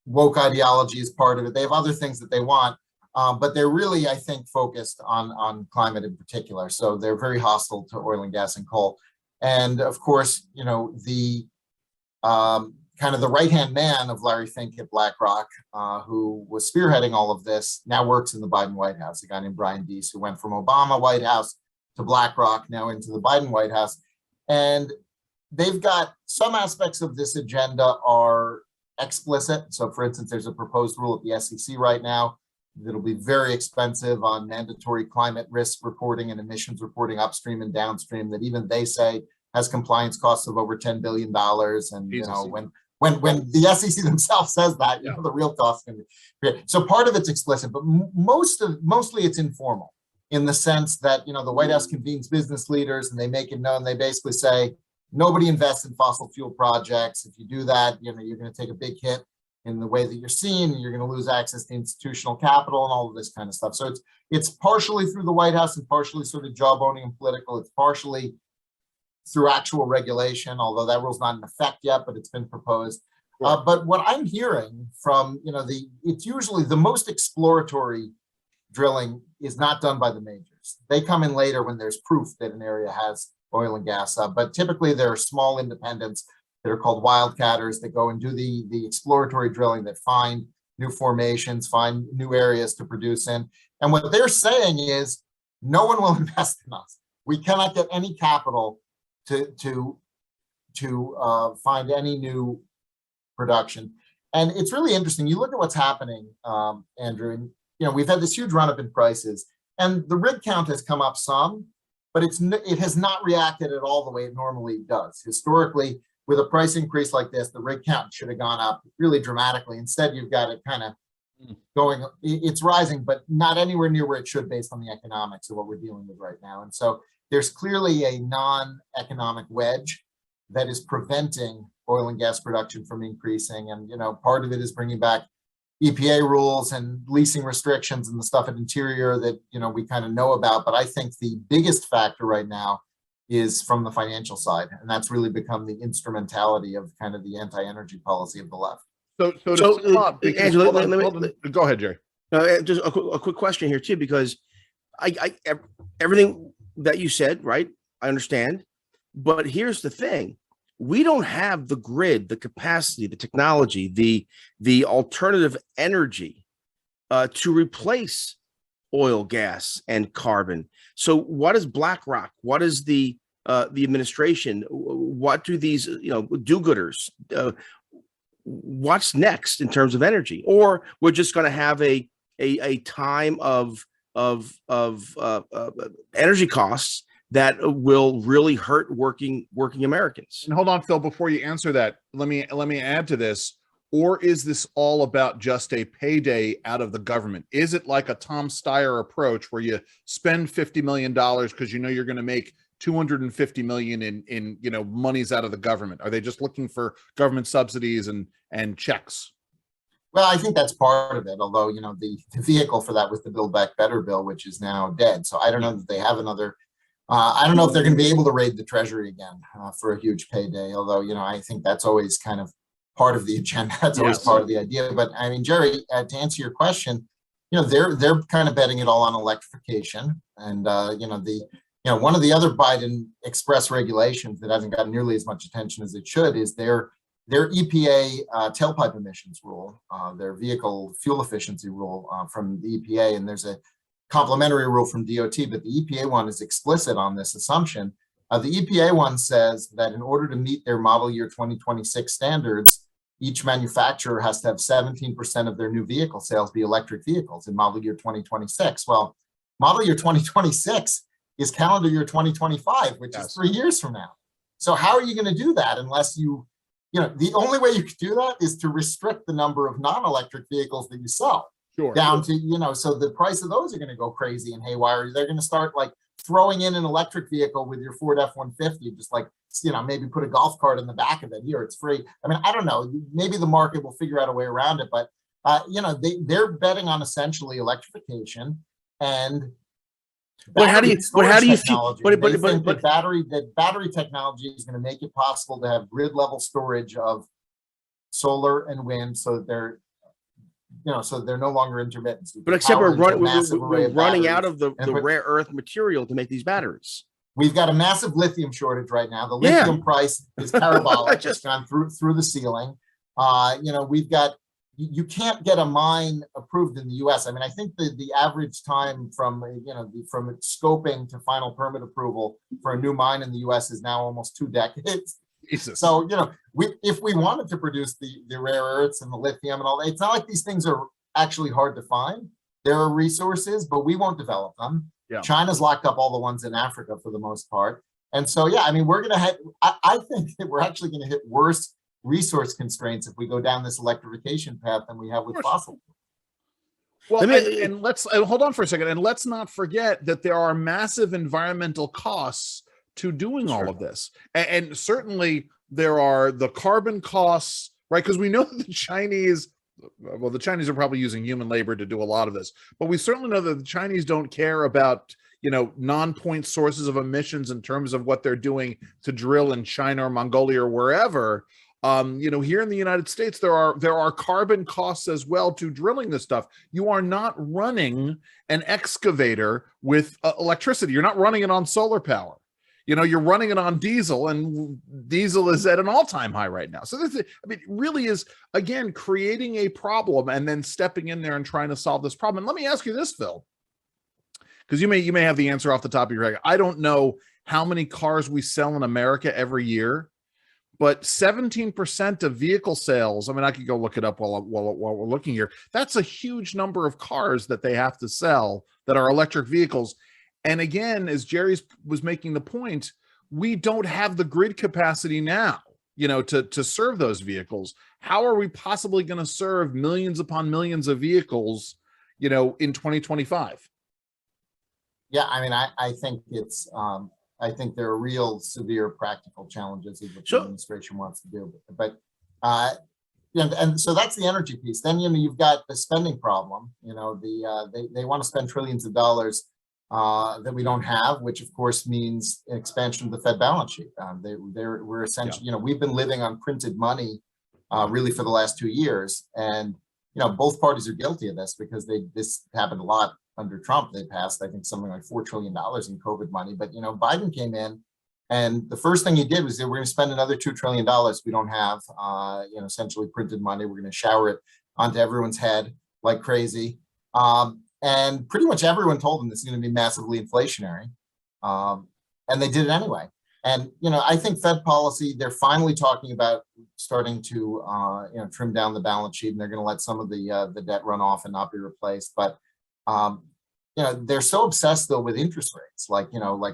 woke ideology as part of it. They have other things that they want, but they're really, I think, focused on climate in particular. So they're very hostile to oil and gas and coal. And of course, the kind of the right-hand man of Larry Fink at BlackRock, who was spearheading all of this, now works in the Biden White House, a guy named Brian Deese, who went from Obama White House to BlackRock, now into the Biden White House. And they've got some aspects of this agenda are explicit. So for instance, there's a proposed rule at the SEC right now that'll be very expensive on mandatory climate risk reporting and emissions reporting upstream and downstream that even they say has compliance costs of over $10 billion. And when the SEC themselves says that, the real cost can be. So part of it's explicit, but mostly it's informal in the sense that, the White House convenes business leaders and they make it known. They basically say, nobody invests in fossil fuel projects. If you do that, you're going to take a big hit in the way that you're seen, and you're going to lose access to institutional capital and all of this kind of stuff. So it's partially through the White House and partially sort of jawboning and political. It's partially through actual regulation, although that rule's not in effect yet, but it's been proposed. But what I'm hearing from, it's usually the most exploratory drilling is not done by the majors. They come in later when there's proof that an area has oil and gas. But typically there are small independents that are called wildcatters that go and do the exploratory drilling that find new formations, find new areas to produce in. And what they're saying is, no one will invest in us. We cannot get any capital to find any new production. And it's really interesting. You look at what's happening, Andrew, and we've had this huge run up in prices, and the rig count has come up some, but it has not reacted at all the way it normally does. Historically, with a price increase like this, the rig count should have gone up really dramatically. Instead, you've got it kind of going, it's rising, but not anywhere near where it should based on the economics of what we're dealing with right now. And so there's clearly a non-economic wedge that is preventing oil and gas production from increasing. And, part of it is bringing back EPA rules and leasing restrictions and the stuff at Interior that, we kind of know about. But I think the biggest factor right now is from the financial side. And that's really become the instrumentality of kind of the anti-energy policy of the left. So to sum up, Angela, go ahead, Jerry. Just a quick question here too, because I everything that you said, right? I understand, but here's the thing: we don't have the grid, the capacity, the technology, the alternative energy to replace oil, gas, and carbon. So what is BlackRock? What is the administration? What do these do-gooders? What's next in terms of energy? Or we're just going to have a time of energy costs that will really hurt working Americans. And hold on, Phil, before you answer that, let me add to this. Or is this all about just a payday out of the government? Is it like a Tom Steyer approach where you spend $50 million because you know you're going to make $250 million in monies out of the government? Are they just looking for government subsidies and checks? Well, I think that's part of it. Although the vehicle for that was the Build Back Better bill, which is now dead. So I don't know that they have another. I don't know if they're going to be able to raid the Treasury again for a huge payday. Although I think that's always kind of part of the agenda. That's always part of the idea. But I mean, Jerry, to answer your question, they're kind of betting it all on electrification, and one of the other Biden express regulations that hasn't gotten nearly as much attention as it should is their EPA tailpipe emissions rule, their vehicle fuel efficiency rule from the EPA, and there's a complementary rule from DOT, but the EPA one is explicit on this assumption. The EPA one says that in order to meet their model year 2026 standards, each manufacturer has to have 17% of their new vehicle sales be electric vehicles in model year 2026. Well, model year 2026 is calendar year 2025, which is 3 years from now. So how are you going to do that unless the only way you could do that is to restrict the number of non-electric vehicles that you sell down to, so the price of those are going to go crazy and haywire. They're going to start like throwing in an electric vehicle with your Ford F-150, just like, maybe put a golf cart in the back of it. Here, it's free. I mean, I don't know. Maybe the market will figure out a way around it, but they're betting on essentially electrification and. But how do you feel? But battery technology is going to make it possible to have grid level storage of solar and wind, so that they're no longer intermittent. So but except we're running out of the rare earth material to make these batteries. We've got a massive lithium shortage right now. The lithium price is parabolic. It's gone through the ceiling. We've got. You can't get a mine approved in the U.S. I mean, I think the average time from scoping to final permit approval for a new mine in the U.S. is now almost 2 decades. Jesus. So if we wanted to produce the rare earths and the lithium and all that, it's not like these things are actually hard to find. There are resources, but we won't develop them. Yeah. China's locked up all the ones in Africa for the most part, and so I mean, we're going to I think that we're actually going to hit worse resource constraints if we go down this electrification path than we have with fossil. Well, and let's hold on for a second, and let's not forget that there are massive environmental costs to doing all of this, and certainly there are the carbon costs, right? Because we know that the Chinese are probably using human labor to do a lot of this, but we certainly know that the Chinese don't care about non-point sources of emissions in terms of what they're doing to drill in China or Mongolia or wherever. Here in the United States, there are carbon costs as well to drilling this stuff. You are not running an excavator with electricity. You're not running it on solar power. You're running it on diesel, and diesel is at an all-time high right now. So it really is, again, creating a problem and then stepping in there and trying to solve this problem. And let me ask you this, Phil, because you may have the answer off the top of your head. I don't know how many cars we sell in America every year, but 17% of vehicle sales, I mean, I could go look it up while we're looking here. That's a huge number of cars that they have to sell that are electric vehicles. And again, as Jerry was making the point, we don't have the grid capacity now, to serve those vehicles. How are we possibly going to serve millions upon millions of vehicles, in 2025? Yeah, I mean, I think it's, I think there are real severe practical challenges of what the administration wants to do. But, and so that's the energy piece. Then, you've got the spending problem. They want to spend trillions of dollars that we don't have, which of course means expansion of the Fed balance sheet. We're essentially, we've been living on printed money really for the last 2 years, and both parties are guilty of this because this happened a lot under Trump. They passed, I think, something like $4 trillion in COVID money. But Biden came in, and the first thing he did was say, we're going to spend another $2 trillion we don't have, essentially printed money. We're going to shower it onto everyone's head like crazy. And pretty much everyone told them this is going to be massively inflationary. And they did it anyway. And, I think Fed policy, they're finally talking about starting to, trim down the balance sheet, and they're going to let some of the debt run off and not be replaced. But, they're so obsessed though with interest rates, like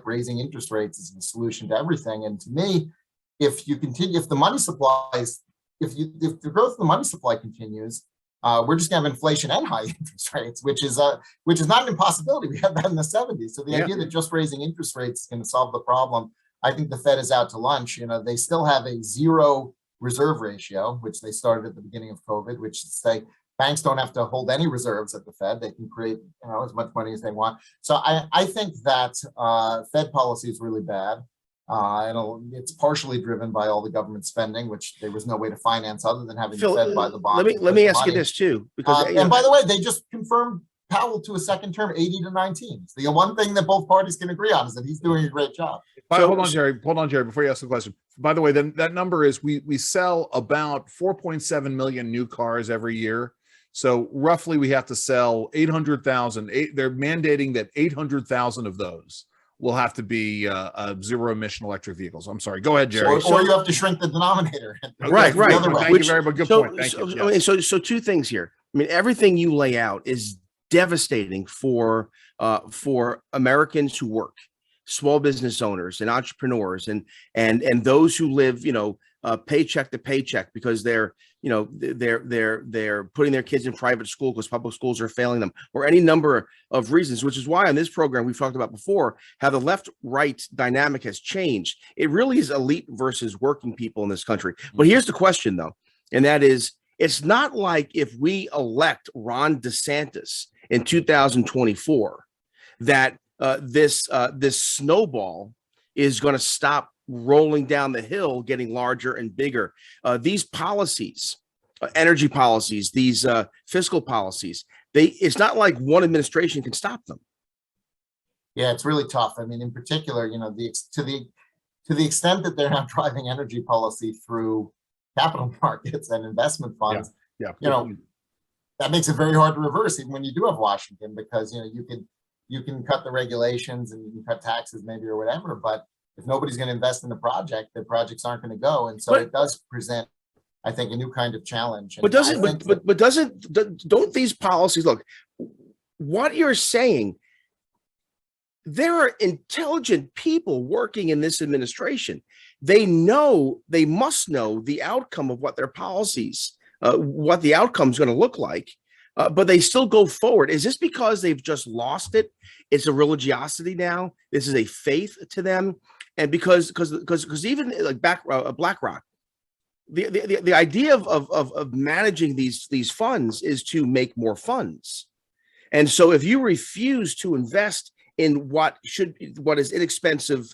raising interest rates is the solution to everything. And to me, if the money supply if the growth of the money supply continues, we're just going to have inflation and high interest rates, which is not an impossibility. We had that in the 70s. So the idea that just raising interest rates is going to solve the problem, I think the Fed is out to lunch. They still have a zero reserve ratio, which they started at the beginning of COVID, which is say banks don't have to hold any reserves at the Fed. They can create as much money as they want. So I think that Fed policy is really bad. It's partially driven by all the government spending, which there was no way to finance other than having Phil, the Fed buy the bond. Let me ask you this too, because and by the way, they just confirmed Powell to a second term, 80 to 19. So the one thing that both parties can agree on is that he's doing a great job. Hold on, Jerry, before you ask the question. By the way, then that number is we sell about 4.7 million new cars every year. So roughly we have to sell 800,000. They're mandating that 800,000 of those will have to be zero emission electric vehicles. I'm sorry. Go ahead, Jerry. Or you have to shrink the denominator. Right. Thank you very much. Good point. So two things here. I mean, everything you lay out is devastating for Americans who work, small business owners and entrepreneurs, and those who live, paycheck to paycheck because they're putting their kids in private school because public schools are failing them, or any number of reasons, which is why on this program we've talked about before how the left-right dynamic has changed. It really is elite versus working people in this country. But here's the question though, and that is, it's not like if we elect Ron DeSantis in 2024 that this snowball is going to stop rolling down the hill, getting larger and bigger. These policies, energy policies, these fiscal policies, it's not like one administration can stop them. Yeah, it's really tough. I mean, in particular, to the extent that they're not driving energy policy through capital markets and investment funds, that makes it very hard to reverse, even when you do have Washington, because you can cut the regulations and you can cut taxes maybe or whatever, but if nobody's going to invest in the projects aren't going to go. And so it does present, I think, a new kind of challenge. But don't these policies, look, what you're saying, there are intelligent people working in this administration. They must know the outcome of what their policies, what the outcome is going to look like. But they still go forward. Is this because they've just lost it? It's a religiosity now. This is a faith to them. And because even like BlackRock, the idea of managing these funds is to make more funds. And so if you refuse to invest in what is inexpensive,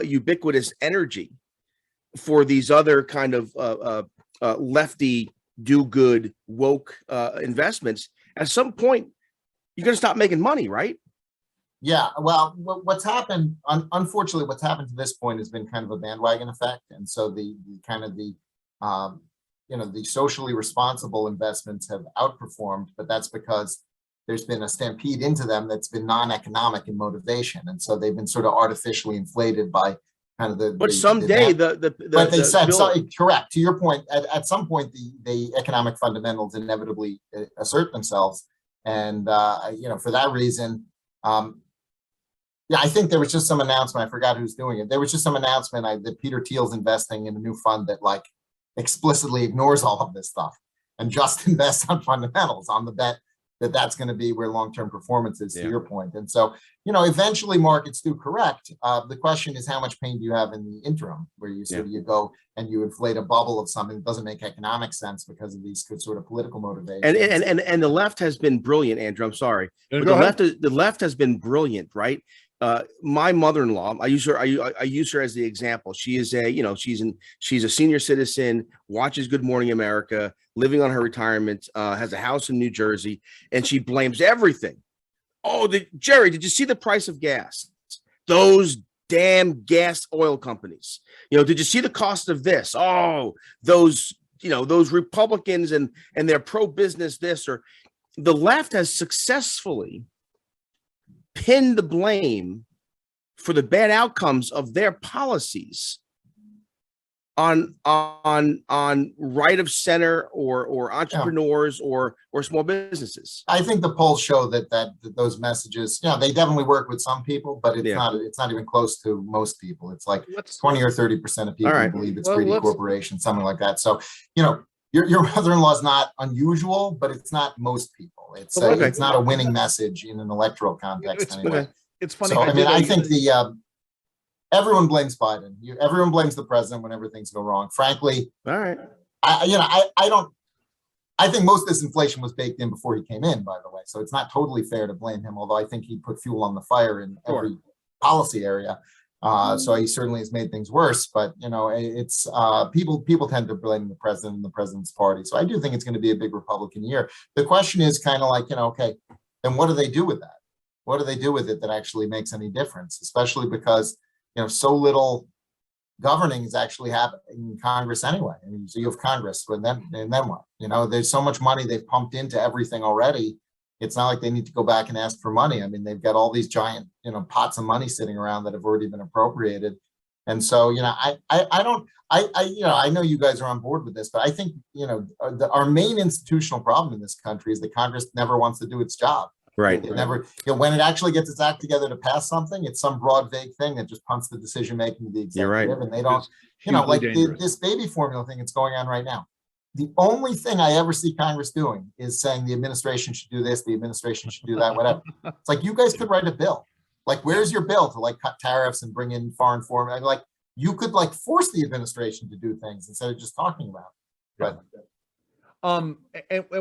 ubiquitous energy for these other kind of lefty, do good, woke investments, at some point you're going to stop making money, right? Yeah, well, what's happened, unfortunately, what's happened to this point has been kind of a bandwagon effect. And so the socially responsible investments have outperformed, but that's because there's been a stampede into them that's been non-economic in motivation. And so they've been sort of artificially inflated by kind of but someday correct, to your point, at some point the economic fundamentals inevitably assert themselves. And for that reason, I think there was just some announcement. I forgot who's doing it. There was just some announcement that Peter Thiel's investing in a new fund that like explicitly ignores all of this stuff and just invests on fundamentals, on the bet that that's going to be where long-term performance is, to your point. And so, eventually markets do correct. The question is, how much pain do you have in the interim, where you sort of you go and you inflate a bubble of something that doesn't make economic sense because of these sort of political motivations. And the left has been brilliant, Andrew. I'm sorry, but the left has been brilliant, right? My mother-in-law, I use her as the example. She is she's a senior citizen, watches Good Morning America, living on her retirement, has a house in New Jersey, and she blames everything. Oh, Jerry, did you see the price of gas? Those damn gas oil companies. Did you see the cost of this? Oh, those Republicans and they're pro-business this, or the left has successfully pin the blame for the bad outcomes of their policies on right of center or entrepreneurs or small businesses. I think the polls show that those messages, they definitely work with some people, but it's not even close to most people. It's like 20 or 30% of people believe it's greedy corporation, something like that. So, your mother-in-law is not unusual, but it's not most people. It's not a winning message in an electoral context anyway. It's funny. So, I think everyone blames Biden. Everyone blames the president whenever things go wrong. Frankly, I think most of this inflation was baked in before he came in, by the way. So it's not totally fair to blame him, although I think he put fuel on the fire in every policy area. So he certainly has made things worse. But it's people tend to blame the president and the president's party. So I do think it's going to be a big Republican year. The question is kind of like, okay, then what do they do with that? What do they do with it that actually makes any difference? Especially because so little governing is actually happening in Congress anyway. I mean, so you have Congress, and then what? There's so much money they've pumped into everything already. It's not like they need to go back and ask for money. I mean, they've got all these giant, pots of money sitting around that have already been appropriated. And so, I know you guys are on board with this, but I think, our main institutional problem in this country is that Congress never wants to do its job. Right. It never, when it actually gets its act together to pass something, it's some broad, vague thing that just punts the decision making to the executive. You're right. And they don't, like this baby formula thing that's going on right now. The only thing I ever see Congress doing is saying the administration should do this, the administration should do that, whatever. It's like, you guys could write a bill. Like, where's your bill to cut tariffs and bring in foreign foreign? Like, you could force the administration to do things instead of just talking about it. But and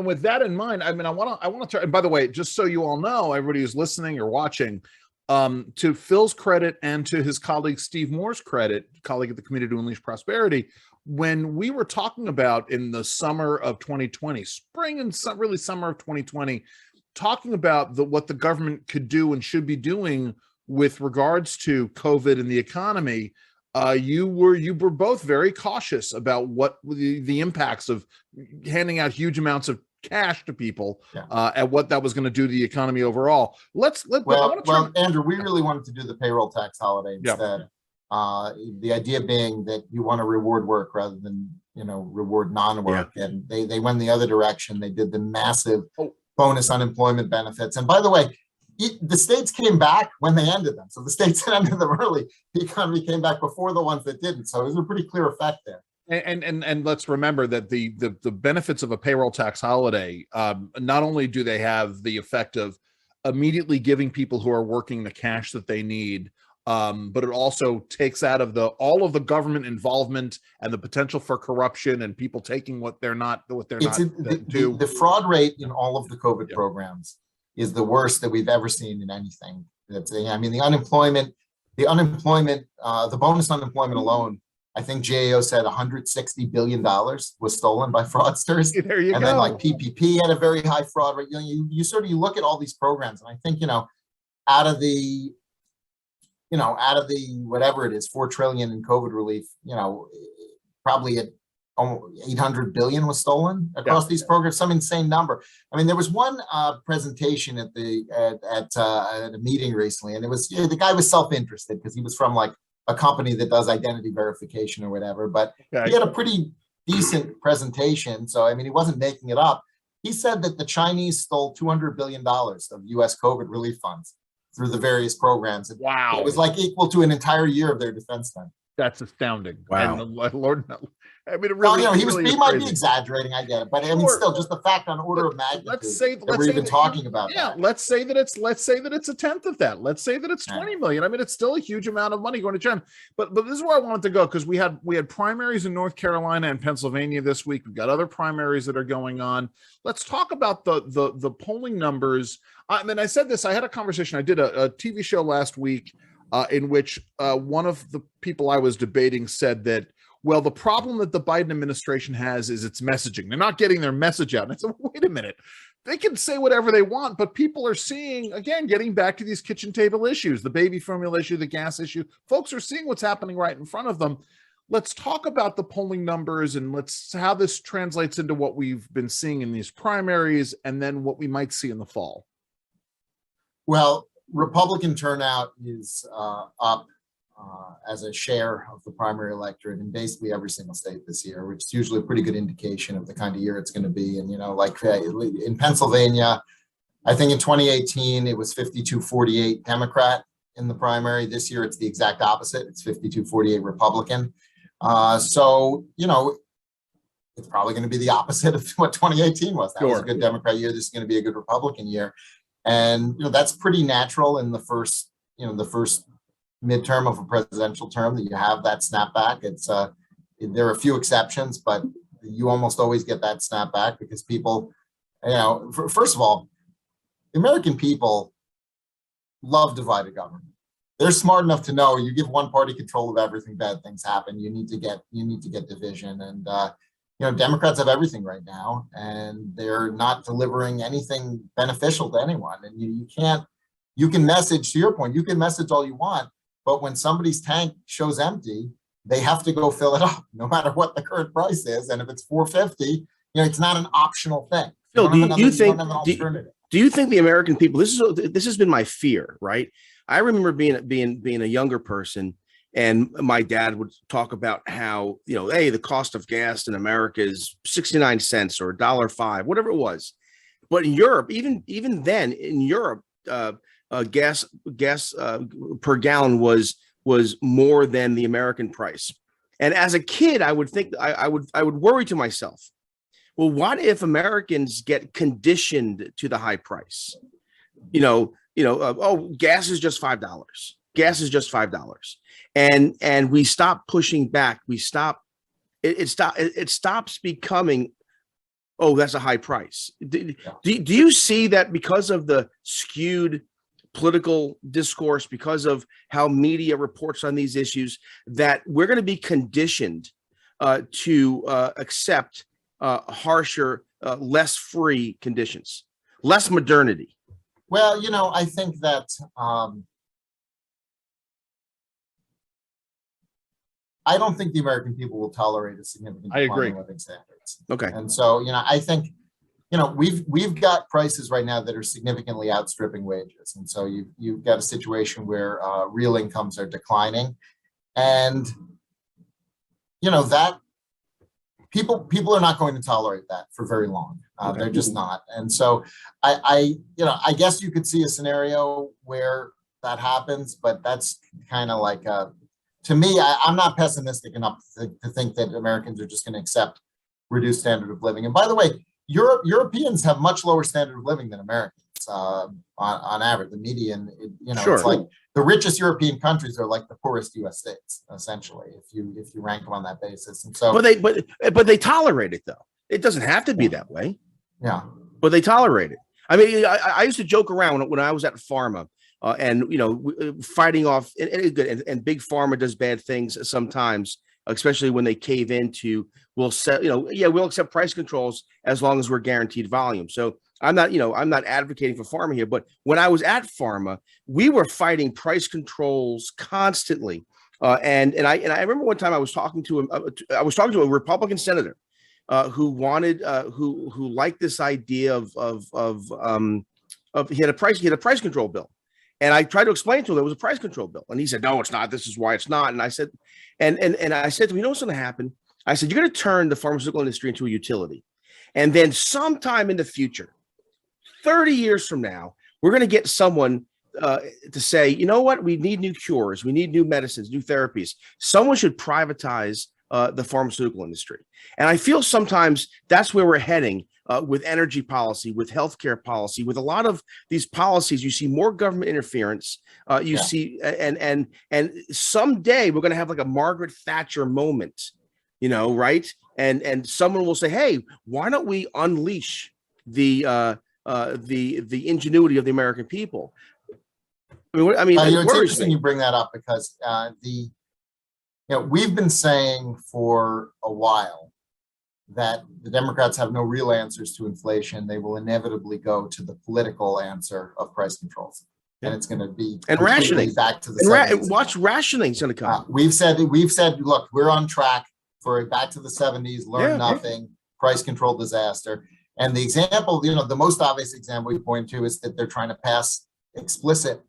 with that in mind, I want to turn, and by the way, just so you all know, everybody who's listening or watching, to Phil's credit and to his colleague Steve Moore's credit, colleague at the Committee to Unleash Prosperity, when we were talking about in the summer of 2020, spring and really summer of 2020, talking about what the government could do and should be doing with regards to COVID and the economy, you were both very cautious about what the impacts of handing out huge amounts of cash to people and what that was going to do to the economy overall. Well, Andrew, we really wanted to do the payroll tax holiday instead. The idea being that you want to reward work rather than reward non-work, and they went the other direction. They did the massive bonus unemployment benefits, and by the way, the states came back when they ended them. So the states that ended them early, the economy came back before the ones that didn't. So it was a pretty clear effect there. And let's remember that the benefits of a payroll tax holiday, not only do they have the effect of immediately giving people who are working the cash that they need, but it also takes out of all of the government involvement and the potential for corruption and people taking what they're not due. The fraud rate in all of the COVID programs is the worst that we've ever seen in anything. The unemployment, the bonus unemployment alone, I think GAO said $160 billion was stolen by fraudsters. There you go. And then PPP had a very high fraud rate. You look at all these programs, and I think, out of the whatever it is, 4 trillion in COVID relief, probably at 800 billion was stolen across these programs, some insane number. I mean, there was one presentation at a meeting recently, and it was the guy was self-interested because he was from a company that does identity verification or whatever, but he had a pretty decent presentation. So, I mean, he wasn't making it up. He said that the Chinese stole $200 billion of US COVID relief funds through the various programs. Wow. It was equal to an entire year of their defense spend. That's astounding. Wow. And Lord, I mean, it really, he might be exaggerating. I get it, but I mean, still, just the fact on order of magnitude. Let's say talking about. Yeah, let's say that it's a tenth of that. Let's say that it's 20 million. I mean, it's still a huge amount of money going to China. But this is where I wanted to go, because we had primaries in North Carolina and Pennsylvania this week. We've got other primaries that are going on. Let's talk about the polling numbers. I mean, I said this. I had a conversation. I did a TV show last week in which one of the people I was debating said that, well, the problem that the Biden administration has is its messaging. They're not getting their message out. And I said, wait a minute. They can say whatever they want, but people are seeing, again, getting back to these kitchen table issues, the baby formula issue, the gas issue. Folks are seeing what's happening right in front of them. Let's talk about the polling numbers and how this translates into what we've been seeing in these primaries and then what we might see in the fall. Well, Republican turnout is up as a share of the primary electorate in basically every single state this year, which is usually a pretty good indication of the kind of year it's going to be. And, like in Pennsylvania, I think in 2018, it was 52-48 Democrat in the primary. This year, it's the exact opposite. It's 52-48 Republican. So, it's probably going to be the opposite of what 2018 was. That was a good Democrat year. This is going to be a good Republican year. And, that's pretty natural in the first midterm of a presidential term that you have that snapback. It's there are a few exceptions, but you almost always get that snapback because people, first of all, the American people love divided government. They're smart enough to know you give one party control of everything, bad things happen. You need to get division. And Democrats have everything right now, and they're not delivering anything beneficial to anyone. And you can message, to your point, you can message all you want, but when somebody's tank shows empty, they have to go fill it up, no matter what the current price is. And if it's $4.50, it's not an optional thing. Phil, do you think the American people? This has been my fear, right? I remember being a younger person, and my dad would talk about how, hey, the cost of gas in America is 69 cents or $1.05, whatever it was. But in Europe, even then in Europe, gas per gallon was more than the American price. And as a kid, I would think I would worry to myself, well, what if Americans get conditioned to the high price? Oh, gas is just $5. Gas is just $5. And we stop pushing back. It stops becoming, oh, that's a high price. Do you see that because of the skewed political discourse, because of how media reports on these issues, that we're going to be conditioned to accept harsher, less free conditions, less modernity? Well, I think that I don't think the American people will tolerate a significant decline in living standards. Okay. And so, I think, we've got prices right now that are significantly outstripping wages. And so you've got a situation where real incomes are declining. And, that people are not going to tolerate that for very long. They're just not. And so I guess you could see a scenario where that happens, but that's kind of like to me, I'm not pessimistic enough to think that Americans are just going to accept reduced standard of living. And by the way, Europeans have much lower standard of living than Americans on average. The median, Sure. It's like the richest European countries are like the poorest U.S. states, essentially, if you rank them on that basis. And so, but they tolerate it, though. It doesn't have to be that way. Yeah, but they tolerate it. I mean, I used to joke around when I was at Pharma. And fighting off and big pharma does bad things sometimes, especially when they cave into we'll accept price controls as long as we're guaranteed volume. So I'm not advocating for pharma here, but when I was at Pharma, we were fighting price controls constantly. And I remember one time I was talking to a Republican senator who wanted who liked this idea of he had a price control bill. And I tried to explain to him there was a price control bill. And he said, no, it's not. This is why it's not. And I said, and I said to him, what's going to happen? I said, you're going to turn the pharmaceutical industry into a utility. And then sometime in the future, 30 years from now, we're going to get someone to say, you know what? We need new cures. We need new medicines, new therapies. Someone should privatize the pharmaceutical industry. And I feel sometimes that's where we're heading. With energy policy, with healthcare policy, with a lot of these policies, you see more government interference. See, and someday we're going to have like a Margaret Thatcher moment, right? And someone will say, "Hey, why don't we unleash the ingenuity of the American people?" I mean, it's interesting you bring that up because we've been saying for a while that the Democrats have no real answers to inflation. They will inevitably go to the political answer of price controls. And it's going to be rationing back to the watch rationing's going to come. We've said, look, we're on track for back to the 70s, learn nothing, price control disaster. And the example, the most obvious example we point to is that they're trying to pass explicit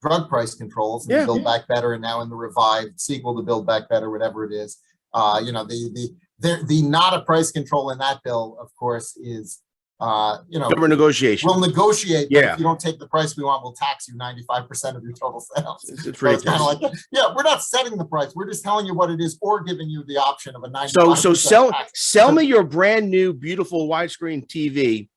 drug price controls and Build Back Better, and now in the revived sequel to Build Back Better, whatever it is. The not a price control in that bill, of course, is government negotiation. We'll negotiate, but if you don't take the price we want, we'll tax you 95% of your total sales. It's ridiculous. Kind of like, we're not setting the price. We're just telling you what it is, or giving you the option of a 95%. So sell me your brand new, beautiful widescreen TV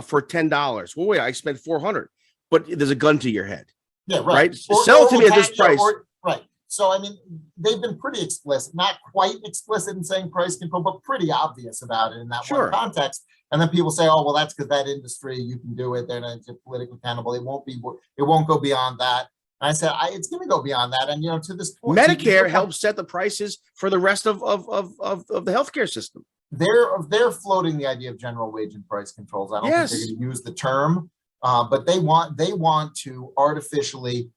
for $10. Well, wait, I spent $400, but there's a gun to your head. Yeah, right. Right. Sell it to me at this price. Right. So, I mean, they've been pretty explicit, not quite explicit in saying price control, but pretty obvious about it in that one context. And then people say, oh, well, that's because that industry, you can do it. They're not politically accountable. It won't go beyond that. And I said, it's going to go beyond that. And, to this point, Medicare helps set the prices for the rest of the healthcare system. They're floating the idea of general wage and price controls. I don't think they're going to use the term, but they want to artificially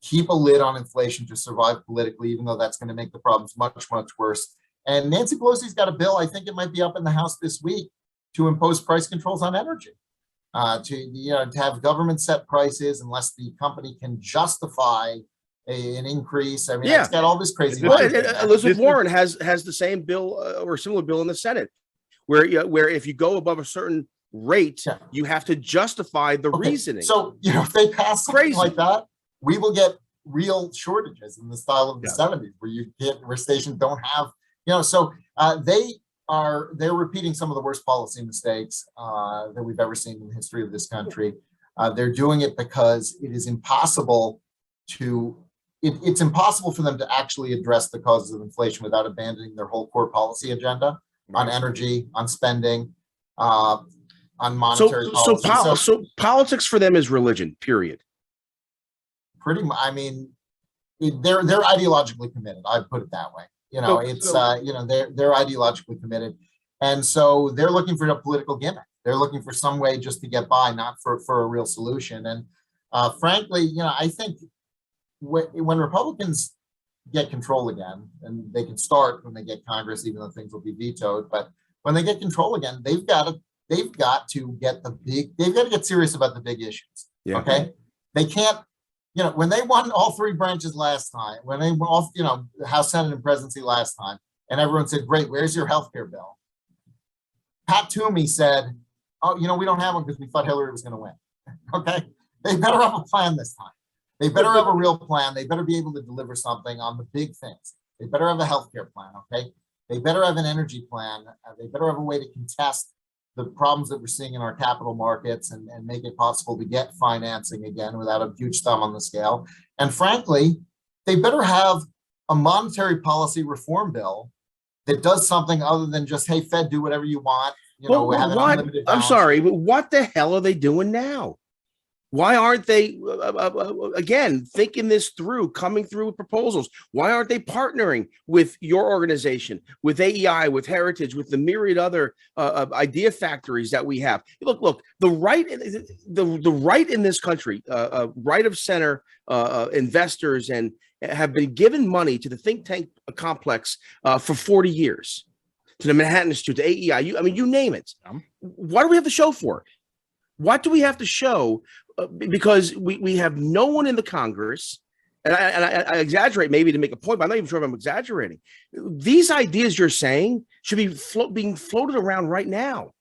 keep a lid on inflation to survive politically, even though that's going to make the problems much, much worse. And Nancy Pelosi's got a bill, I think it might be up in the House this week, to impose price controls on energy, to have government set prices unless the company can justify an increase. I mean, it's got all this crazy. Elizabeth Warren has the same bill or a similar bill in the Senate, where if you go above a certain rate, you have to justify the reasoning. So if they pass something like that, we will get real shortages in the style of the 70s, where stations don't have, so they're repeating some of the worst policy mistakes that we've ever seen in the history of this country. They're doing it because it is impossible it's impossible for them to actually address the causes of inflation without abandoning their whole core policy agenda on energy, on spending, on monetary policy. So politics for them is religion, period. Pretty much. I mean, they're ideologically committed. I'd put it that way. They're ideologically committed, and so they're looking for a political gimmick. They're looking for some way just to get by, not for a real solution. And frankly, I think when Republicans get control again, and they can start when they get Congress, even though things will be vetoed, but when they get control again, they've got to get serious about the big issues. Yeah. Okay, they can't. When they won all three branches last time, when they won all, House, Senate, and presidency last time, and everyone said, great, where's your healthcare bill? Pat Toomey said, oh, we don't have one because we thought Hillary was going to win. Okay. They better have a plan this time. They better have a real plan. They better be able to deliver something on the big things. They better have a healthcare plan. Okay. They better have an energy plan. They better have a way to contest the problems that we're seeing in our capital markets and make it possible to get financing again without a huge thumb on the scale. And frankly, they better have a monetary policy reform bill that does something other than just, hey, Fed, do whatever you want. I'm sorry, but what the hell are they doing now? Why aren't they, again, thinking this through, coming through with proposals? Why aren't they partnering with your organization, with AEI, with Heritage, with the myriad other idea factories that we have? Look, the right in this country, right of center investors and have been given money to the think tank complex for 40 years, to the Manhattan Institute, to AEI, you name it. What do we have to show for it? What do we have to show? Because we have no one in the Congress, and I exaggerate maybe to make a point, but I'm not even sure if I'm exaggerating. These ideas you're saying should be being floated around right now.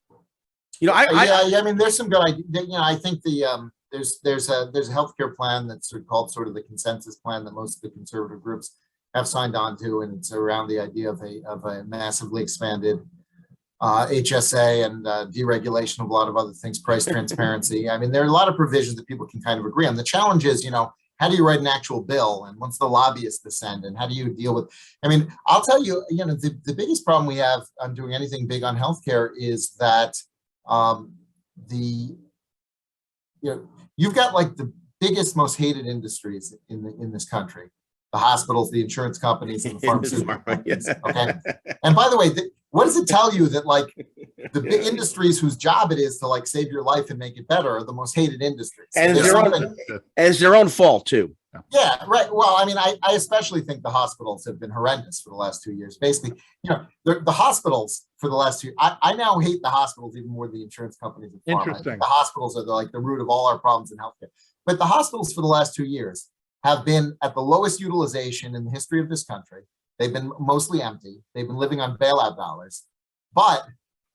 I mean, there's some good ideas. I think there's a healthcare plan that's called sort of the consensus plan that most of the conservative groups have signed on to, and it's around the idea of a massively expanded HSA and deregulation of a lot of other things, price transparency. I mean, there are a lot of provisions that people can kind of agree on. The challenge is, how do you write an actual bill, and once the lobbyists descend, and how do you deal with? I mean, I'll tell you, the biggest problem we have on doing anything big on healthcare is that you've got like the biggest, most hated industries in this country. The hospitals, the insurance companies, and the pharmaceutical companies. Okay. And by the way, what does it tell you that like the big industries whose job it is to like save your life and make it better are the most hated industries? And it's their own fault too. Yeah, right. Well, I mean, I especially think the hospitals have been horrendous for the last 2 years. Basically, the hospitals for the last 2 years, I now hate the hospitals even more than the insurance companies and pharma. I think Interesting. the hospitals are the root of all our problems in healthcare. But the hospitals for the last 2 years have been at the lowest utilization in the history of this country. They've been mostly empty. They've been living on bailout dollars. But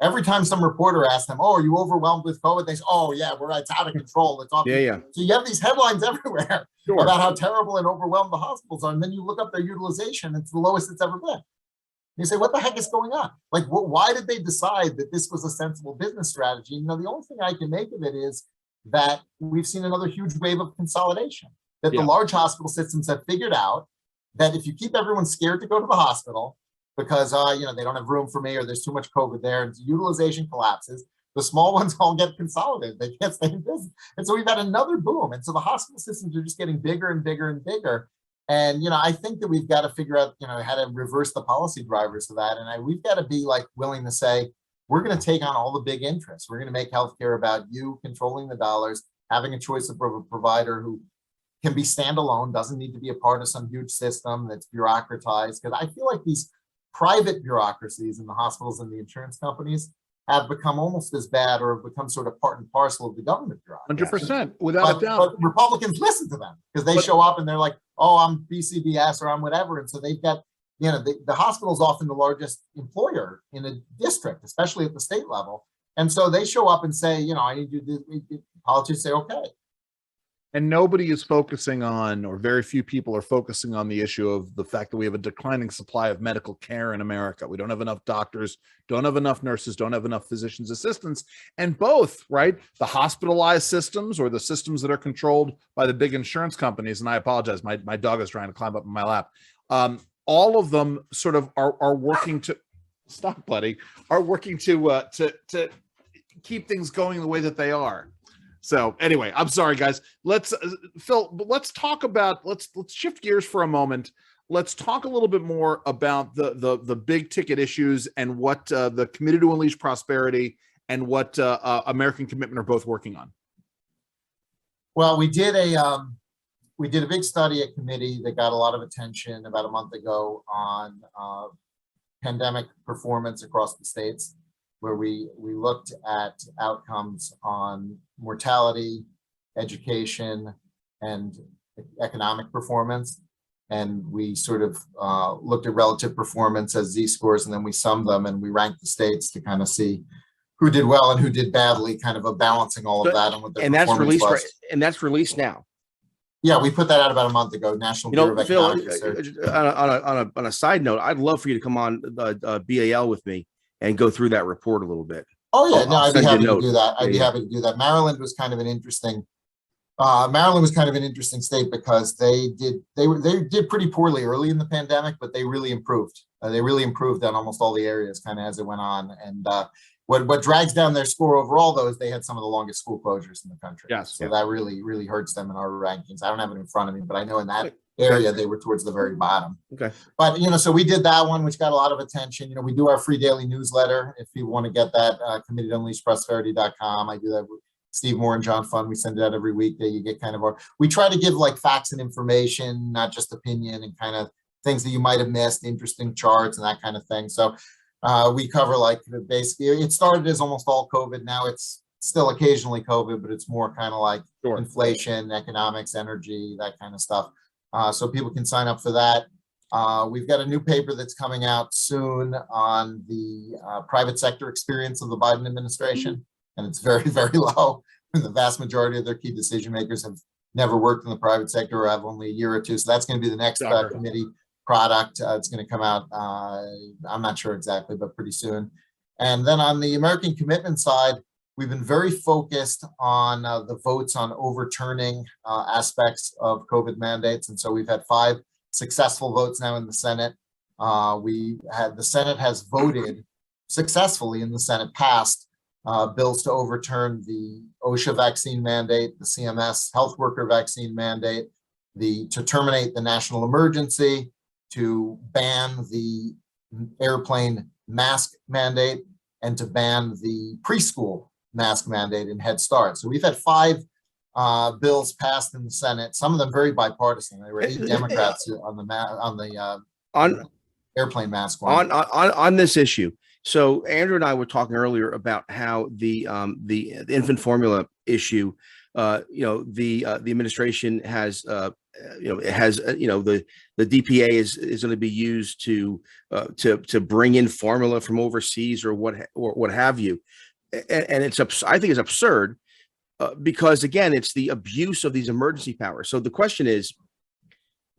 every time some reporter asks them, "Oh, are you overwhelmed with COVID?" They say, "Oh yeah, it's out of control. It's off." Yeah. So you have these headlines everywhere Sure. about how terrible and overwhelmed the hospitals are, and then you look up their utilization; it's the lowest it's ever been. You say, "What the heck is going on? Like, why did they decide that this was a sensible business strategy?" The only thing I can make of it is that we've seen another huge wave of consolidation. That the large hospital systems have figured out that if you keep everyone scared to go to the hospital because they don't have room for me or there's too much COVID there and utilization collapses, the small ones all get consolidated. They can't stay in business. And so we've had another boom. And so the hospital systems are just getting bigger and bigger and bigger. And, I think that we've got to figure out, how to reverse the policy drivers of that. And we've got to be willing to say, we're going to take on all the big interests. We're going to make healthcare about you controlling the dollars, having a choice of a provider who can be standalone, doesn't need to be a part of some huge system that's bureaucratized. Because I feel like these private bureaucracies in the hospitals and the insurance companies have become almost as bad or have become sort of part and parcul of the government bureaucracy. 100%, without a doubt. But Republicans listen to them because they show up and they're like, "Oh, I'm BCBS or I'm whatever." And so they've got, the hospital is often the largest employer in a district, especially at the state level. And so they show up and say, "I need you to do," politicians say, "Okay." And nobody is focusing on, or very few people are focusing on, the issue of the fact that we have a declining supply of medical care in America. We don't have enough doctors, don't have enough nurses, don't have enough physicians' assistants. And both, right, the hospitalized systems or the systems that are controlled by the big insurance companies, and I apologize, my dog is trying to climb up in my lap. All of them sort of are working to, stop, buddy, are working to keep things going the way that they are. So anyway, I'm sorry, guys. Let's talk about, let's shift gears for a moment. Let's talk a little bit more about the big ticket issues and what the Committee to Unleash Prosperity and what American Commitment are both working on. Well, we did a big study at committee that got a lot of attention about a month ago on pandemic performance across the states, where we looked at outcomes on mortality, education, and economic performance. And we sort of looked at relative performance as Z-scores, and then we summed them and we ranked the states to kind of see who did well and who did badly, kind of balancing all of that. And what and that's released right, and that's released now. Yeah, we put that out about a month ago. National Bureau of Economic Research. On a side note, I'd love for you to come on BAL with me and go through that report a little bit. Oh yeah, no, I'd be happy to do that. I'd be happy to do that. Maryland was kind of an interesting state because they did pretty poorly early in the pandemic, but they really improved. They really improved on almost all the areas kind of as it went on. And what drags down their score overall, though, is they had some of the longest school closures in the country. Yes. So that really hurts them in our rankings. I don't have it in front of me, but I know in that area they were towards the very bottom. Okay. But so we did that one, which got a lot of attention. We do our free daily newsletter. If people want to get that, Committee to Unleash Prosperity.com. I do that with Steve Moore and John Fund. We send it out every week. That you get kind of we try to give facts and information, not just opinion, and kind of things that you might have missed, interesting charts and that kind of thing. So we cover basically, it started as almost all COVID. Now it's still occasionally COVID, but it's more kind of inflation, economics, energy, that kind of stuff. So people can sign up for that. We've got a new paper that's coming out soon on the private sector experience of the Biden administration. And it's very, very low. The vast majority of their key decision makers have never worked in the private sector or have only a year or two. So that's going to be the next committee product. It's going to come out, I'm not sure exactly, but pretty soon. And then on the American Commitment side, we've been very focused on the votes on overturning aspects of COVID mandates. And so we've had 5 successful votes now in the Senate. The Senate has voted successfully in the Senate, passed bills to overturn the OSHA vaccine mandate, the CMS health worker vaccine mandate, to terminate the national emergency, to ban the airplane mask mandate, and to ban the preschool mask mandate in Head Start. So we've had 5 bills passed in the Senate. Some of them very bipartisan. There were 8 Democrats on the airplane mask one. On this issue. So Andrew and I were talking earlier about how the infant formula issue, the administration has, the DPA is going to be used to bring in formula from overseas or what have you, and I think it's absurd because again, it's the abuse of these emergency powers. So the question is,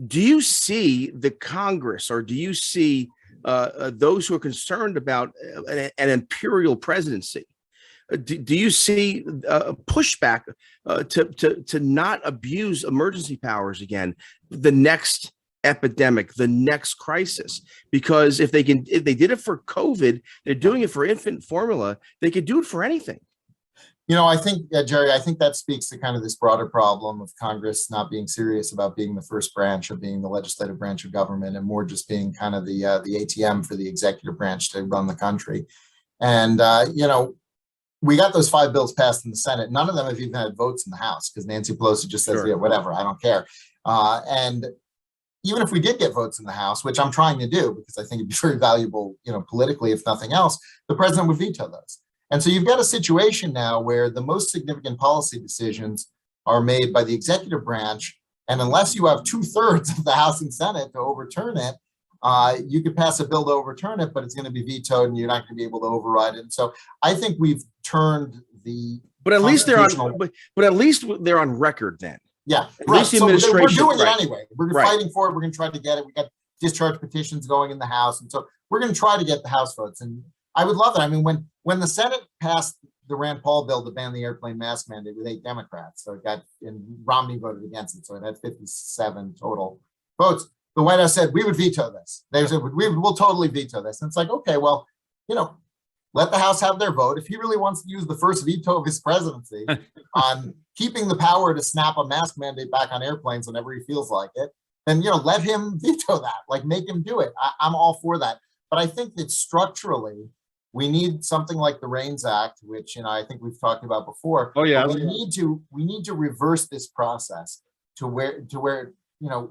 do you see the Congress, or do you see those who are concerned about an imperial presidency? Do you see pushback to not abuse emergency powers again, the next epidemic, the next crisis? Because if they did it for COVID, they're doing it for infant formula. They could do it for anything. I think, Jerry, I think that speaks to kind of this broader problem of Congress not being serious about being the first branch of being the legislative branch of government, and more just being kind of the ATM for the executive branch to run the country. And, we got those 5 bills passed in the Senate. None of them have even had votes in the House because Nancy Pelosi just says, yeah, whatever, I don't care. And even if we did get votes in the House, which I'm trying to do because I think it'd be very valuable, politically, if nothing else, the president would veto those. And so you've got a situation now where the most significant policy decisions are made by the executive branch. And unless you have 2/3 of the House and Senate to overturn it, you could pass a bill to overturn it, but it's going to be vetoed and you're not going to be able to override it. And so I think we've turned the. But at least they're on. But at least they're on record then. Yeah, right. So we're doing it anyway. We're fighting for it. We're going to try to get it. We got discharge petitions going in the House, and so we're going to try to get the House votes. And I would love it. I mean, when the Senate passed the Rand Paul bill to ban the airplane mask mandate with 8 Democrats, so it got, and Romney voted against it, so it had 57 total votes. The White House said, we would veto this. They said, we'll totally veto this. And it's like, okay, well, let the House have their vote. If he really wants to use the first veto of his presidency on keeping the power to snap a mask mandate back on airplanes whenever he feels like it, then, let him veto that, like make him do it. I'm all for that. But I think that structurally, we need something like the REINS Act, which, I think we've talked about before. Oh, yeah. We need to reverse this process to where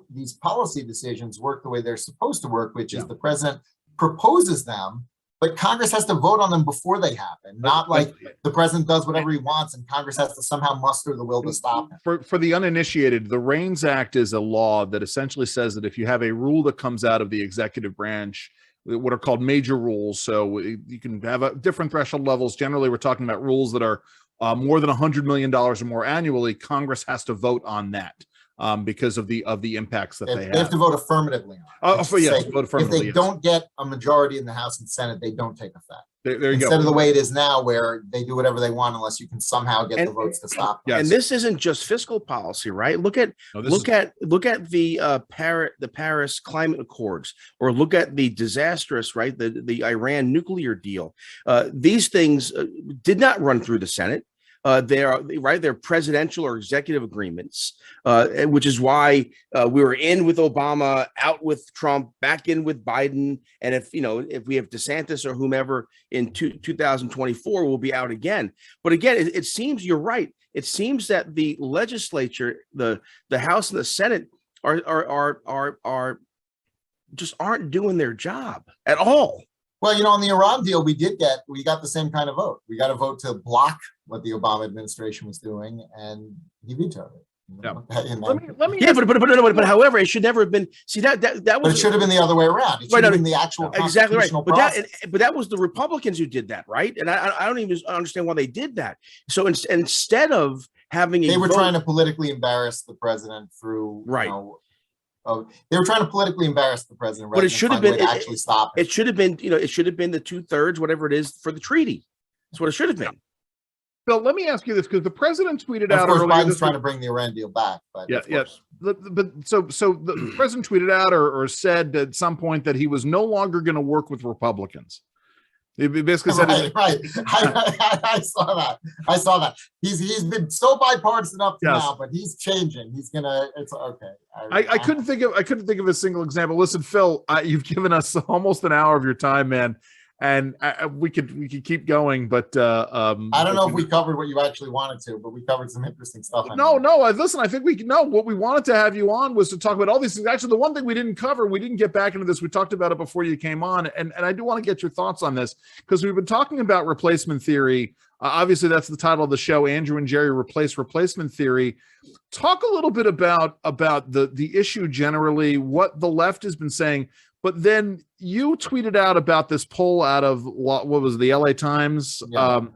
these policy decisions work the way they're supposed to work, which is the president proposes them, but Congress has to vote on them before they happen, not like the president does whatever he wants and Congress has to somehow muster the will to stop him. For the uninitiated, the REINS Act is a law that essentially says that if you have a rule that comes out of the executive branch, what are called major rules, so you can have different threshold levels. Generally, we're talking about rules that are more than $100 million or more annually. Congress has to vote on that. Because of the impacts that they have. They have to vote affirmatively on it. Vote affirmatively. If they don't get a majority in the House and Senate, they don't take effect. There you Instead go. of the way it is now, where they do whatever they want unless you can somehow get the votes to stop them. And this isn't just fiscal policy, right? Look at the Paris Climate Accords, or look at the disastrous, right, the Iran nuclear deal. These things did not run through the Senate. They're presidential or executive agreements, which is why we were in with Obama, out with Trump, back in with Biden. And if we have DeSantis or whomever in 2024, we'll be out again. But again, it seems you're right. It seems that the legislature, the House and the Senate are just aren't doing their job at all. Well, on the Iran deal, we got the same kind of vote. We got a vote to block what the Obama administration was doing, and he vetoed it. Yeah. But however, it should never have been. See that was. But it should have been the other way around. It should have been the actual exactly right. Process. But that was the Republicans who did that, right? And I don't even understand why they did that. So instead of having they were trying to politically embarrass the president through they were trying to politically embarrass the president, but it should have been actually stop it. It should have been, it should have been the 2/3, whatever it is, for the treaty. That's what it should have been. Bill, let me ask you this, because the president tweeted out earlier. Biden's trying to bring the Iran deal back, but But so the president tweeted out or said at some point that he was no longer going to work with Republicans. He basically said, right. I saw that. He's been so bipartisan up to now, but he's changing. He's gonna. It's okay. I couldn't think of a single example. Listen, Phil, you've given us almost an hour of your time, man. And we could keep going, but I don't know if we covered what you actually wanted to, but we covered some interesting stuff. No. Listen, I think what we wanted to have you on was to talk about all these things. Actually, the one thing we didn't cover, we didn't get back into this. We talked about it before you came on, and I do want to get your thoughts on this because we've been talking about replacement theory. Obviously, that's the title of the show. Andrew and Jerry replace replacement theory. Talk a little bit about the issue generally, what the left has been saying. But then you tweeted out about this poll out of what was the LA Times? Yeah.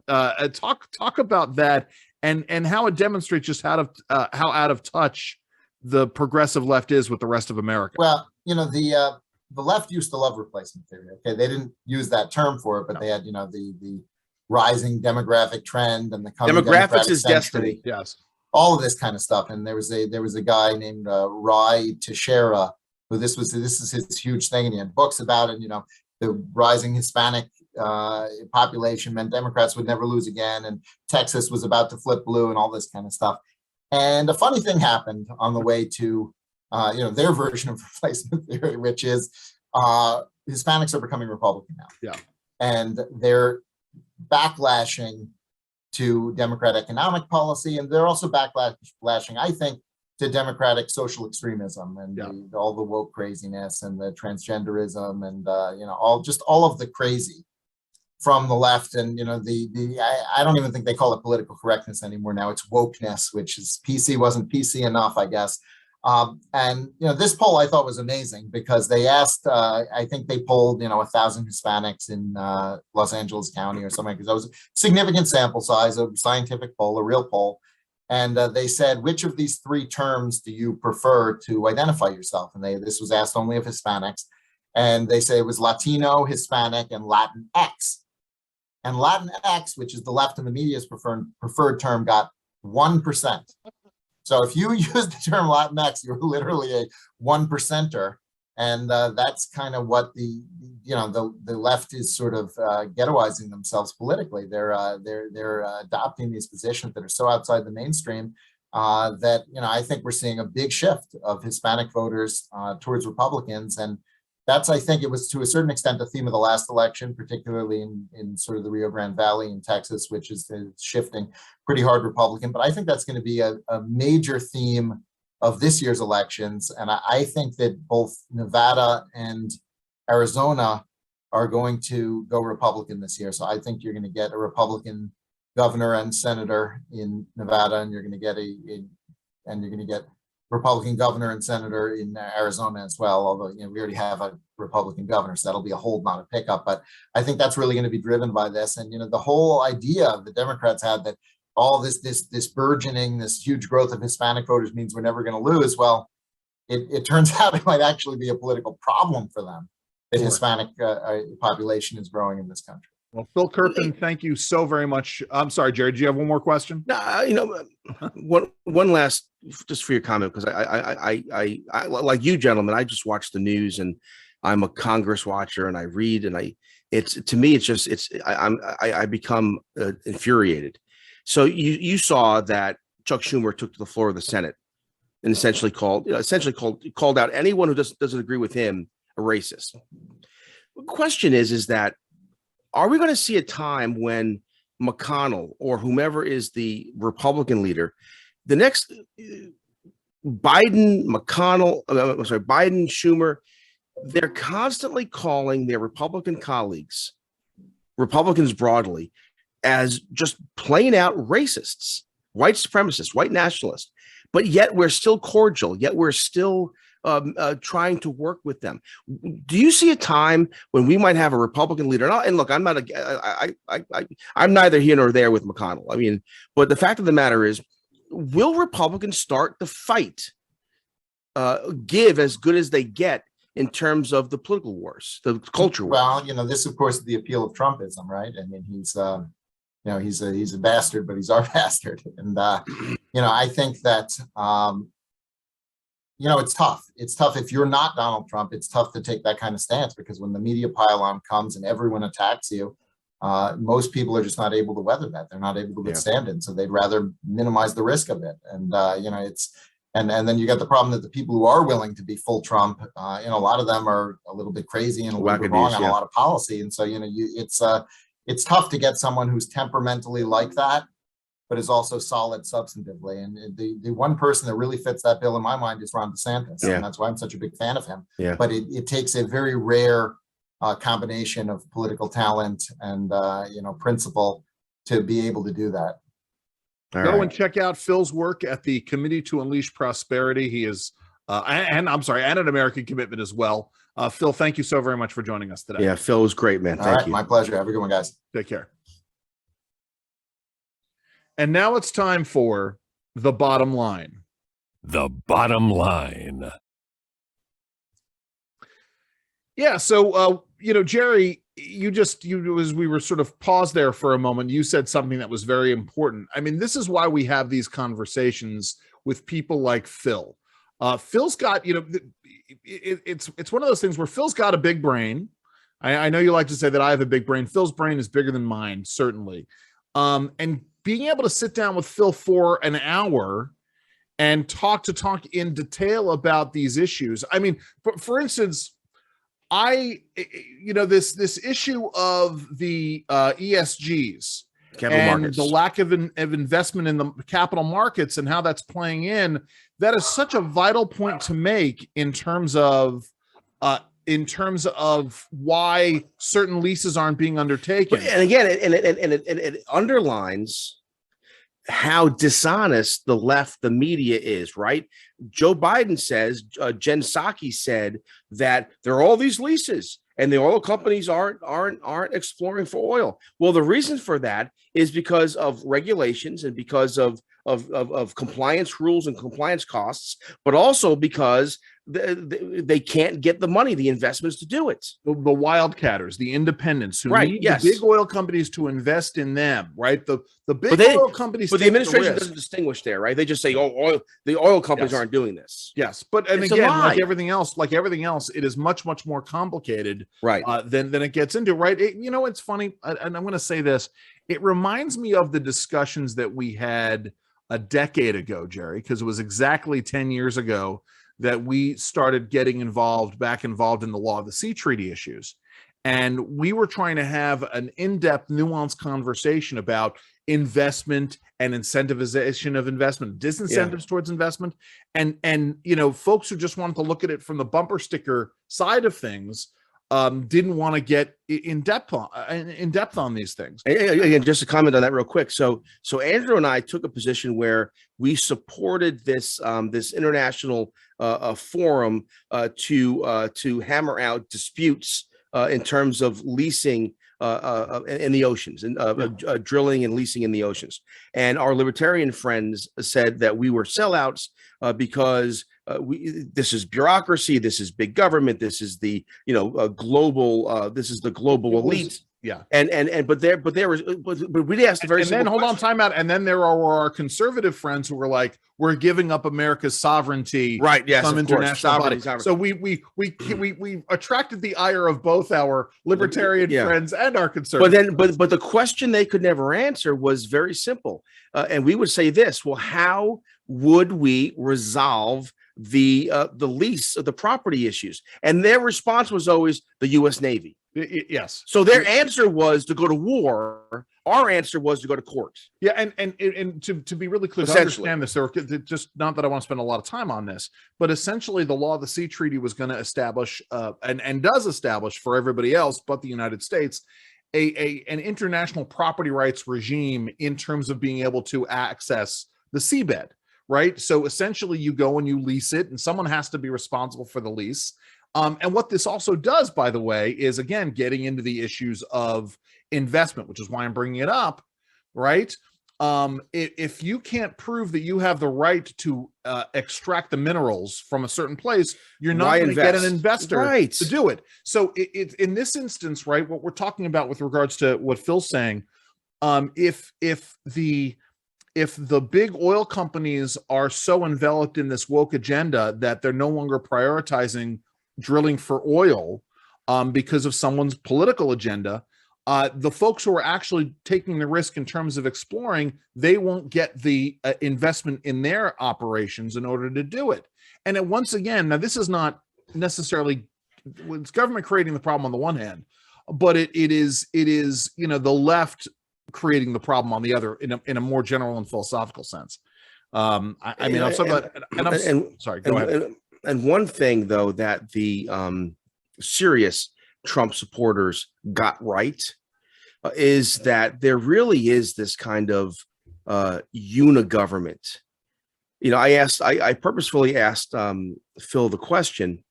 Talk about that and how it demonstrates just how out of touch the progressive left is with the rest of America. Well, the left used to love replacement theory. Okay, they didn't use that term for it, but they had the rising demographic trend and the coming demographics is century. destiny. Yes, all of this kind of stuff. And there was a guy named Rai Teixeira. So this is his huge thing, and he had books about it. The rising Hispanic population meant Democrats would never lose again, and Texas was about to flip blue, and all this kind of stuff. And a funny thing happened on the way to, their version of replacement theory, which is Hispanics are becoming Republican now. Yeah, and they're backlashing to Democrat economic policy, and they're also backlashing, I think, to Democratic social extremism and all the woke craziness and the transgenderism and all of the crazy from the left. And I don't even think they call it political correctness anymore now. It's wokeness, which is PC wasn't PC enough, I guess. And this poll I thought was amazing because they asked, I think they polled 1,000 Hispanics in Los Angeles County or something, because that was a significant sample size, a scientific poll, a real poll. And they said, which of these three terms do you prefer to identify yourself? And this was asked only of Hispanics. And they say it was Latino, Hispanic, and Latinx. And Latinx, which is the left and the media's preferred term, got 1%. So if you use the term Latinx, you're literally a 1%er. And that's kind of what the left is sort of ghettoizing themselves politically. They're adopting these positions that are so outside the mainstream that I think we're seeing a big shift of Hispanic voters towards Republicans, and that's, I think it was to a certain extent the theme of the last election, particularly in sort of the Rio Grande Valley in Texas, which is shifting pretty hard Republican. But I think that's going to be a major theme of this year's elections. And I think that both Nevada and Arizona are going to go Republican this year. So I think you're going to get a Republican governor and senator in Nevada, and you're going to get Republican governor and senator in Arizona as well. Although we already have a Republican governor, so that'll be a hold, not a pickup. But I think that's really going to be driven by this. And the whole idea the Democrats had that all this burgeoning, this huge growth of Hispanic voters means we're never going to lose. Well, it turns out it might actually be a political problem for them that Hispanic population is growing in this country. Well, Phil Kerpen, thank you so very much. I'm sorry, Jerry, do you have one more question? No, one last, just for your comment, because I like you gentlemen, I just watch the news and I'm a Congress watcher and I read and I become infuriated. So you saw that Chuck Schumer took to the floor of the Senate and essentially called out anyone who doesn't agree with him a racist. The question is that, are we going to see a time when McConnell or whomever is the Republican leader, the next Biden, Schumer, they're constantly calling their Republican colleagues, Republicans broadly, as just plain out racists, white supremacists, white nationalists, but yet we're still cordial, yet we're still trying to work with them. Do you see a time when we might have a Republican leader? And look, I'm neither here nor there with McConnell. I mean, but the fact of the matter is, will Republicans start the fight, give as good as they get in terms of the political wars, the culture wars? Well, this of course is the appeal of Trumpism, right? I mean, he's a bastard, but he's our bastard. And I think that it's tough. It's tough if you're not Donald Trump. It's tough to take that kind of stance, because when the media pile-on comes and everyone attacks you, most people are just not able to weather that. They're not able to withstand it. So they'd rather minimize the risk of it. And And then you got the problem that the people who are willing to be full Trump, a lot of them are a little bit crazy and a little bit wrong on a lot of policy. And so, it's tough to get someone who's temperamentally like that, but is also solid substantively. And the one person that really fits that bill in my mind is Ron DeSantis. And that's why I'm such a big fan of him. But it takes a very rare combination of political talent and, principle to be able to do that. Go and check out Phil's work at the Committee to Unleash Prosperity. He is, and an American Commitment as well. Phil, thank you so very much for joining us today. Yeah, Phil was great, man. Thank you. My pleasure. Have a good one, guys. Take care. And now it's time for the bottom line. The bottom line. Yeah. So, Jerry, as we were sort of paused there for a moment, you said something that was very important. I mean, this is why we have these conversations with people like Phil. Phil's got, it's one of those things where Phil's got a big brain. I know you like to say that I have a big brain. Phil's brain is bigger than mine, certainly. And being able to sit down with Phil for an hour and talk in detail about these issues. I mean, for instance, this issue of the ESGs and markets, the lack of investment in the capital markets and how that's playing in, that is such a vital point to make in terms of why certain leases aren't being undertaken. And again, it underlines how dishonest the media is, right? Joe Biden says, Jen Psaki said that there are all these leases and the oil companies aren't exploring for oil. Well, the reason for that is because of regulations and because of compliance rules and compliance costs, but also because they can't get the money, the investments to do it. The wildcatters, the independents who need the big oil companies to invest in them, right? The big oil companies. But the administration doesn't distinguish there, right? They just say, the oil companies aren't doing this. Yes, but again, like everything else, it is much more complicated, right? Than it gets into, right? It's funny, and I'm going to say this. It reminds me of the discussions that we had a decade ago, Jerry, because it was exactly 10 years ago that we started getting involved in the Law of the Sea Treaty issues. And we were trying to have an in-depth, nuanced conversation about investment and incentivization of investment, disincentives towards investment. And folks who just wanted to look at it from the bumper sticker side of things didn't want to get in depth on these things. Again, just to comment on that real quick. So Andrew and I took a position where we supported this international forum to hammer out disputes in terms of leasing in the oceans and drilling and leasing in the oceans. And our libertarian friends said that we were sellouts because this is bureaucracy, this is big government, this is the global elite. Yeah. But we asked a very simple hold on, time out. And then there are our conservative friends who were like, we're giving up America's sovereignty. Right. Yes. Some international body. So we attracted the ire of both our libertarian friends and our conservative. But the question they could never answer was very simple. And we would say this, well, how would we resolve the lease of the property issues? And their response was always the U.S. Navy. Yes. So their answer was to go to war. Our answer was to go to court. Yeah, and to be really clear, to understand this, just not that I want to spend a lot of time on this, but essentially the Law of the Sea Treaty was going to establish and does establish for everybody else but the United States an international property rights regime in terms of being able to access the seabed, right? So essentially you go and you lease it and someone has to be responsible for the lease. And what this also does, by the way, is, again, getting into the issues of investment, which is why I'm bringing it up, right? If you can't prove that you have the right to extract the minerals from a certain place, you're not going to get an investor to do it. So in this instance, right, what we're talking about with regards to what Phil's saying, if the big oil companies are so enveloped in this woke agenda that they're no longer prioritizing drilling for oil because of someone's political agenda, The folks who are actually taking the risk in terms of exploring, they won't get the investment in their operations in order to do it. And once again, now this is not necessarily, it's government creating the problem on the one hand, but it is the left creating the problem on the other in a more general and philosophical sense. Sorry, go ahead. And one thing though that the serious Trump supporters got right is that there really is this kind of unigovernment. I purposefully asked Phil the question.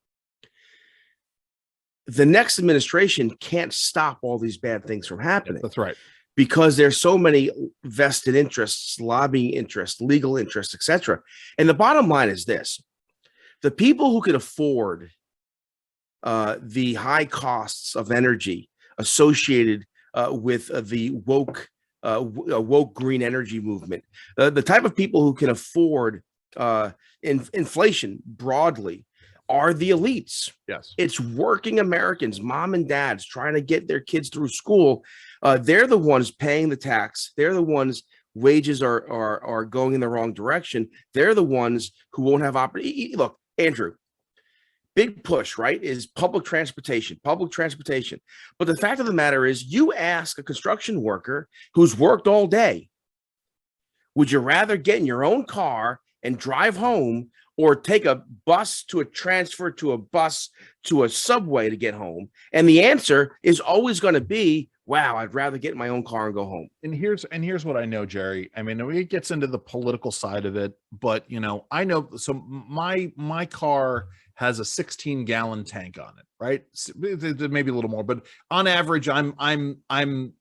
The next administration can't stop all these bad things from happening. That's right. Because there's so many vested interests, lobbying interests, legal interests, etc. And the bottom line is this: the people who can afford the high costs of energy associated with the woke green energy movement, the type of people who can afford inflation broadly, are the elites. Yes. It's working Americans, mom and dads trying to get their kids through school. They're the ones paying the tax. They're the ones wages are going in the wrong direction. They're the ones who won't have opportunity. Look, Andrew, big push, right, is public transportation. But the fact of the matter is, you ask a construction worker who's worked all day, would you rather get in your own car and drive home, or take a bus to a transfer to a bus to a subway to get home? And the answer is always going to be, wow, I'd rather get in my own car and go home. And here's what I know, Jerry. I mean, it gets into the political side of it, but I know. So my car has a 16-gallon tank on it, right? Maybe a little more, but on average, I'm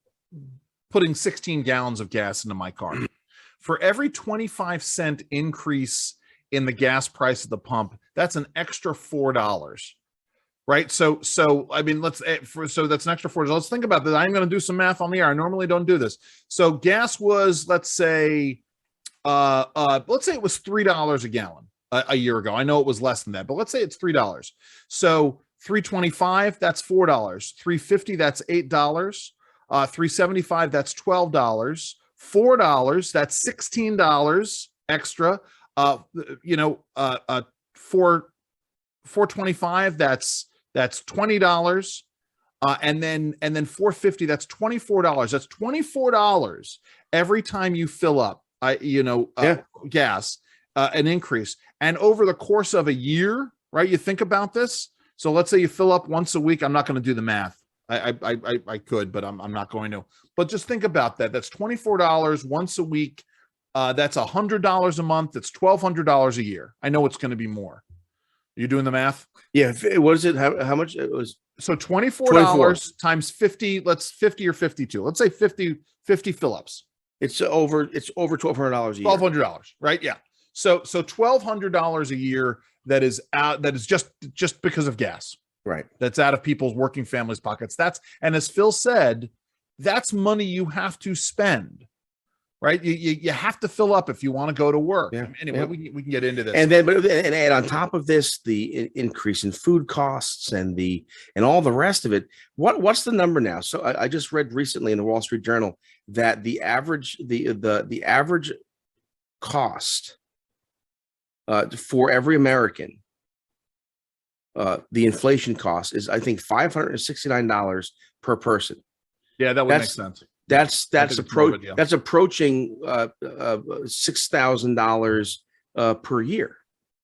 putting 16 gallons of gas into my car. For every 25-cent increase in the gas price at the pump, that's an extra $4, right? So I mean, that's an extra $4. Let's think about that. I'm going to do some math on the air. I normally don't do this. So gas was, let's say it was $3 a gallon a year ago. I know it was less than that, but let's say it's $3. So $3.25, that's $4. $3.50, that's $8. $3.75, that's $12. $4, that's $16 extra. $4.25, that's $20, and then $4.50, that's $24. That's $24 every time you fill up gas, an increase. And over the course of a year, right, you think about this. So let's say you fill up once a week. I'm not going to do the math. I could, but I'm not going to. But just think about that. That's $24 once a week. That's $100 a month. That's $1,200 a year. I know it's going to be more. You doing the math? Yeah. What is it? How much it was? So $24 times 50. Let's 50 or 52. Let's say 50 fill-ups. It's over $1,200 a year. $1,200, right? Yeah. So $1,200 a year that is just because of gas. Right. That's out of people's working families' pockets. And as Phil said, that's money you have to spend. Right, you have to fill up if you want to go to work. Yeah. Anyway, we can get into this. And then, and on top of this, the increase in food costs and all the rest of it. What's the number now? So I just read recently in the Wall Street Journal that the average cost for every American, the inflation cost is, I think, $569 per person. Yeah, that would make sense. That's approaching $6,000 per year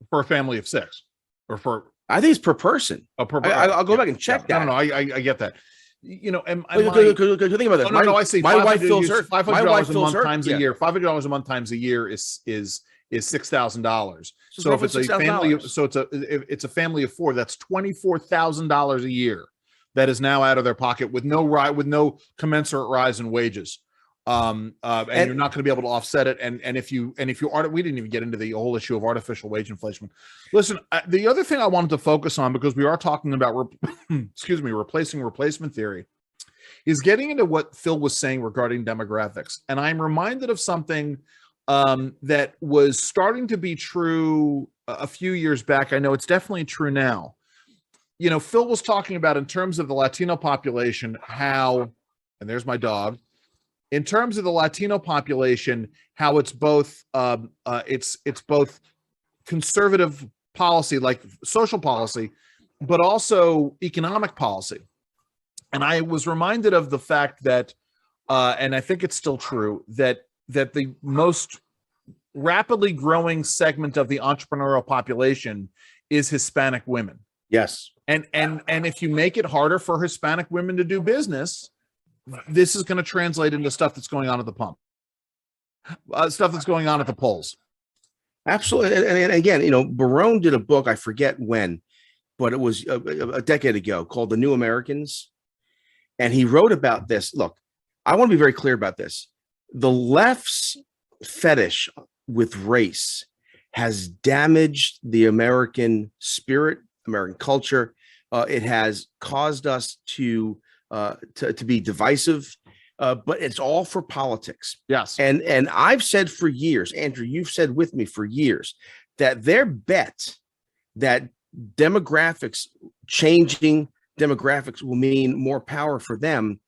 for a family of six, or for I think it's per person. Oh, per I'll go back and check that. No, I get that. Think about this. I see. My wife fills her $500 a month times a year. $500 a month times a year is $6,000. So if it's a family, it's a family of four. That's $24,000 a year that is now out of their pocket with no commensurate rise in wages. And you're not going to be able to offset it. And if you we didn't even get into the whole issue of artificial wage inflation. Listen, the other thing I wanted to focus on, because we are talking about replacing replacement theory, is getting into what Phil was saying regarding demographics. And I'm reminded of something that was starting to be true a few years back. I know it's definitely true now. Phil was talking about, in terms of the Latino population, how and there's my dog. In terms of the Latino population, how it's both it's both conservative policy, like social policy, but also economic policy. And I was reminded of the fact that, and I think it's still true, that the most rapidly growing segment of the entrepreneurial population is Hispanic women. Yes. And if you make it harder for Hispanic women to do business, this is going to translate into stuff that's going on at the pump, stuff that's going on at the polls. Absolutely. And again, you know, Barone did a book, I forget when, but it was a decade ago, called The New Americans. And he wrote about this. Look, I want to be very clear about this. The left's fetish with race has damaged the American spirit, American culture. It has caused us to be divisive, but it's all for politics. Yes. And I've said for years, Andrew, you've said with me for years, that their bet that changing demographics will mean more power for them.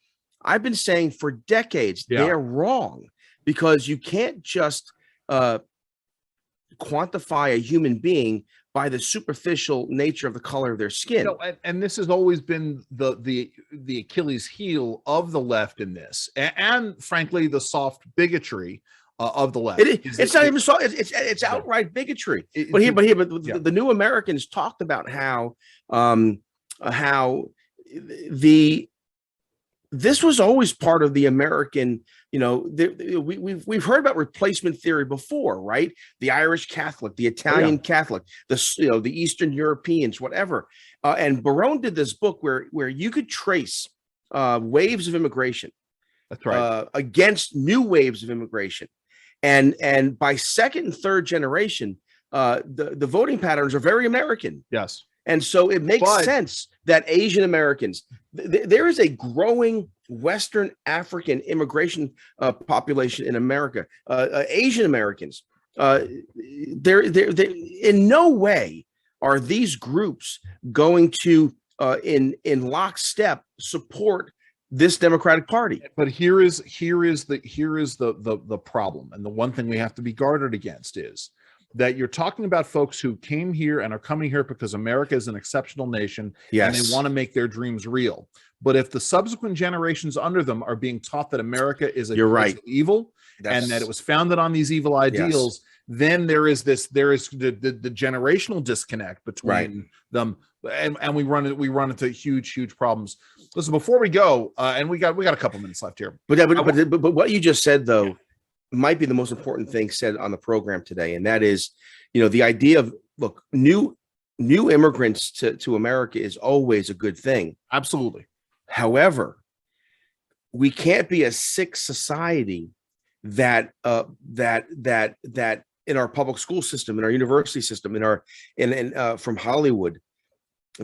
I've been saying for decades, they're wrong, because you can't just quantify a human being by the superficial nature of the color of their skin. You know, and this has always been the Achilles heel of the left in this, and frankly, the soft bigotry of the left. It's not even soft; it's outright bigotry. But the New Americans talked about how this was always part of the American, you know, we've heard about replacement theory before, right? The Irish Catholic, the Italian Catholic, the Eastern Europeans, whatever. And Barone did this book where you could trace waves of immigration. That's right. Against new waves of immigration. And by second and third generation, the voting patterns are very American. Yes. And so it makes sense that Asian Americans, there is a growing Western African immigration population in America. Asian Americans, they're in no way are these groups going to in lockstep support this Democratic Party. But here is the problem, and the one thing we have to be guarded against is that you're talking about folks who came here and are coming here because America is an exceptional nation, and they want to make their dreams real. But if the subsequent generations under them are being taught that America is evil, and that it was founded on these evil ideals, then there is the generational disconnect between them, and we run into huge problems. Listen, before we go, and we got a couple minutes left here. But what you just said, though, might be the most important thing said on the program today, and that is, you know, the idea of, look, new immigrants to America is always a good thing. Absolutely. However, we can't be a sick society that in our public school system, in our university system, from Hollywood,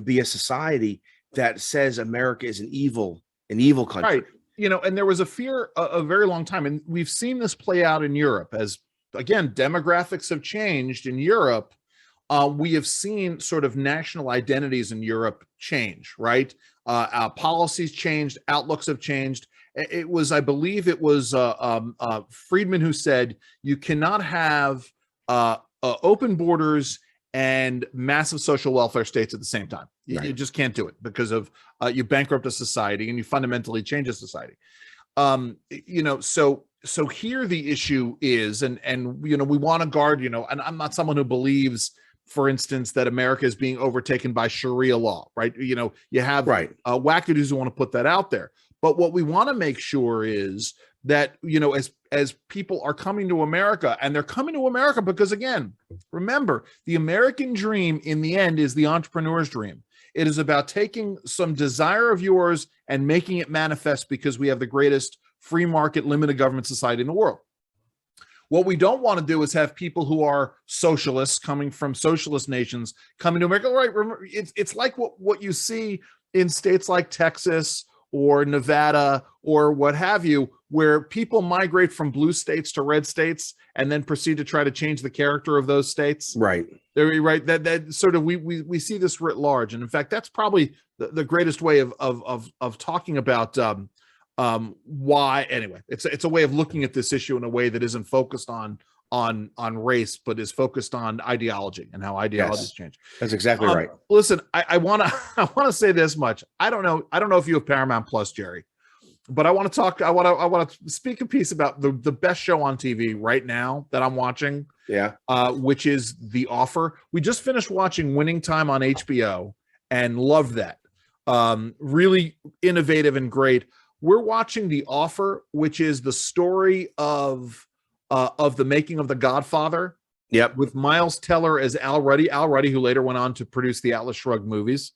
be a society that says America is an evil country. Right. You know, and there was a fear a very long time, and we've seen this play out in Europe as, again, demographics have changed in Europe. We have seen sort of national identities in Europe change, right? Policies changed, outlooks have changed. It was, I believe it was Friedman who said, you cannot have open borders and massive social welfare states at the same time. You just can't do it, because of you bankrupt a society and you fundamentally change a society. You know, so here the issue is, and you know, we want to guard, you know, and I'm not someone who believes, for instance, that America is being overtaken by Sharia law, right? You know, you have wackadoos who want to put that out there. But what we want to make sure is that, you know, as people are coming to America, and they're coming to America because, again, remember, the American dream in the end is the entrepreneur's dream. It is about taking some desire of yours and making it manifest, because we have the greatest free market, limited government society in the world. What we don't want to do is have people who are socialists coming from socialist nations coming to America. Right? Remember, it's like what you see in states like Texas or Nevada or what have you, where people migrate from blue states to red states and then proceed to try to change the character of those states. Right. Right. That sort of, we see this writ large. And in fact, that's probably the greatest way of talking about Why? Anyway, it's a way of looking at this issue in a way that isn't focused on race, but is focused on ideology and how ideologies change. That's exactly right. Listen, I want to say this much. I don't know if you have Paramount Plus, Jerry, but I want to speak a piece about the best show on TV right now that I'm watching. Yeah. Which is The Offer. We just finished watching Winning Time on HBO and loved that. Really innovative and great. We're watching The Offer, which is the story of the making of The Godfather. Yep. With Miles Teller as Al Ruddy, who later went on to produce the Atlas Shrugged movies.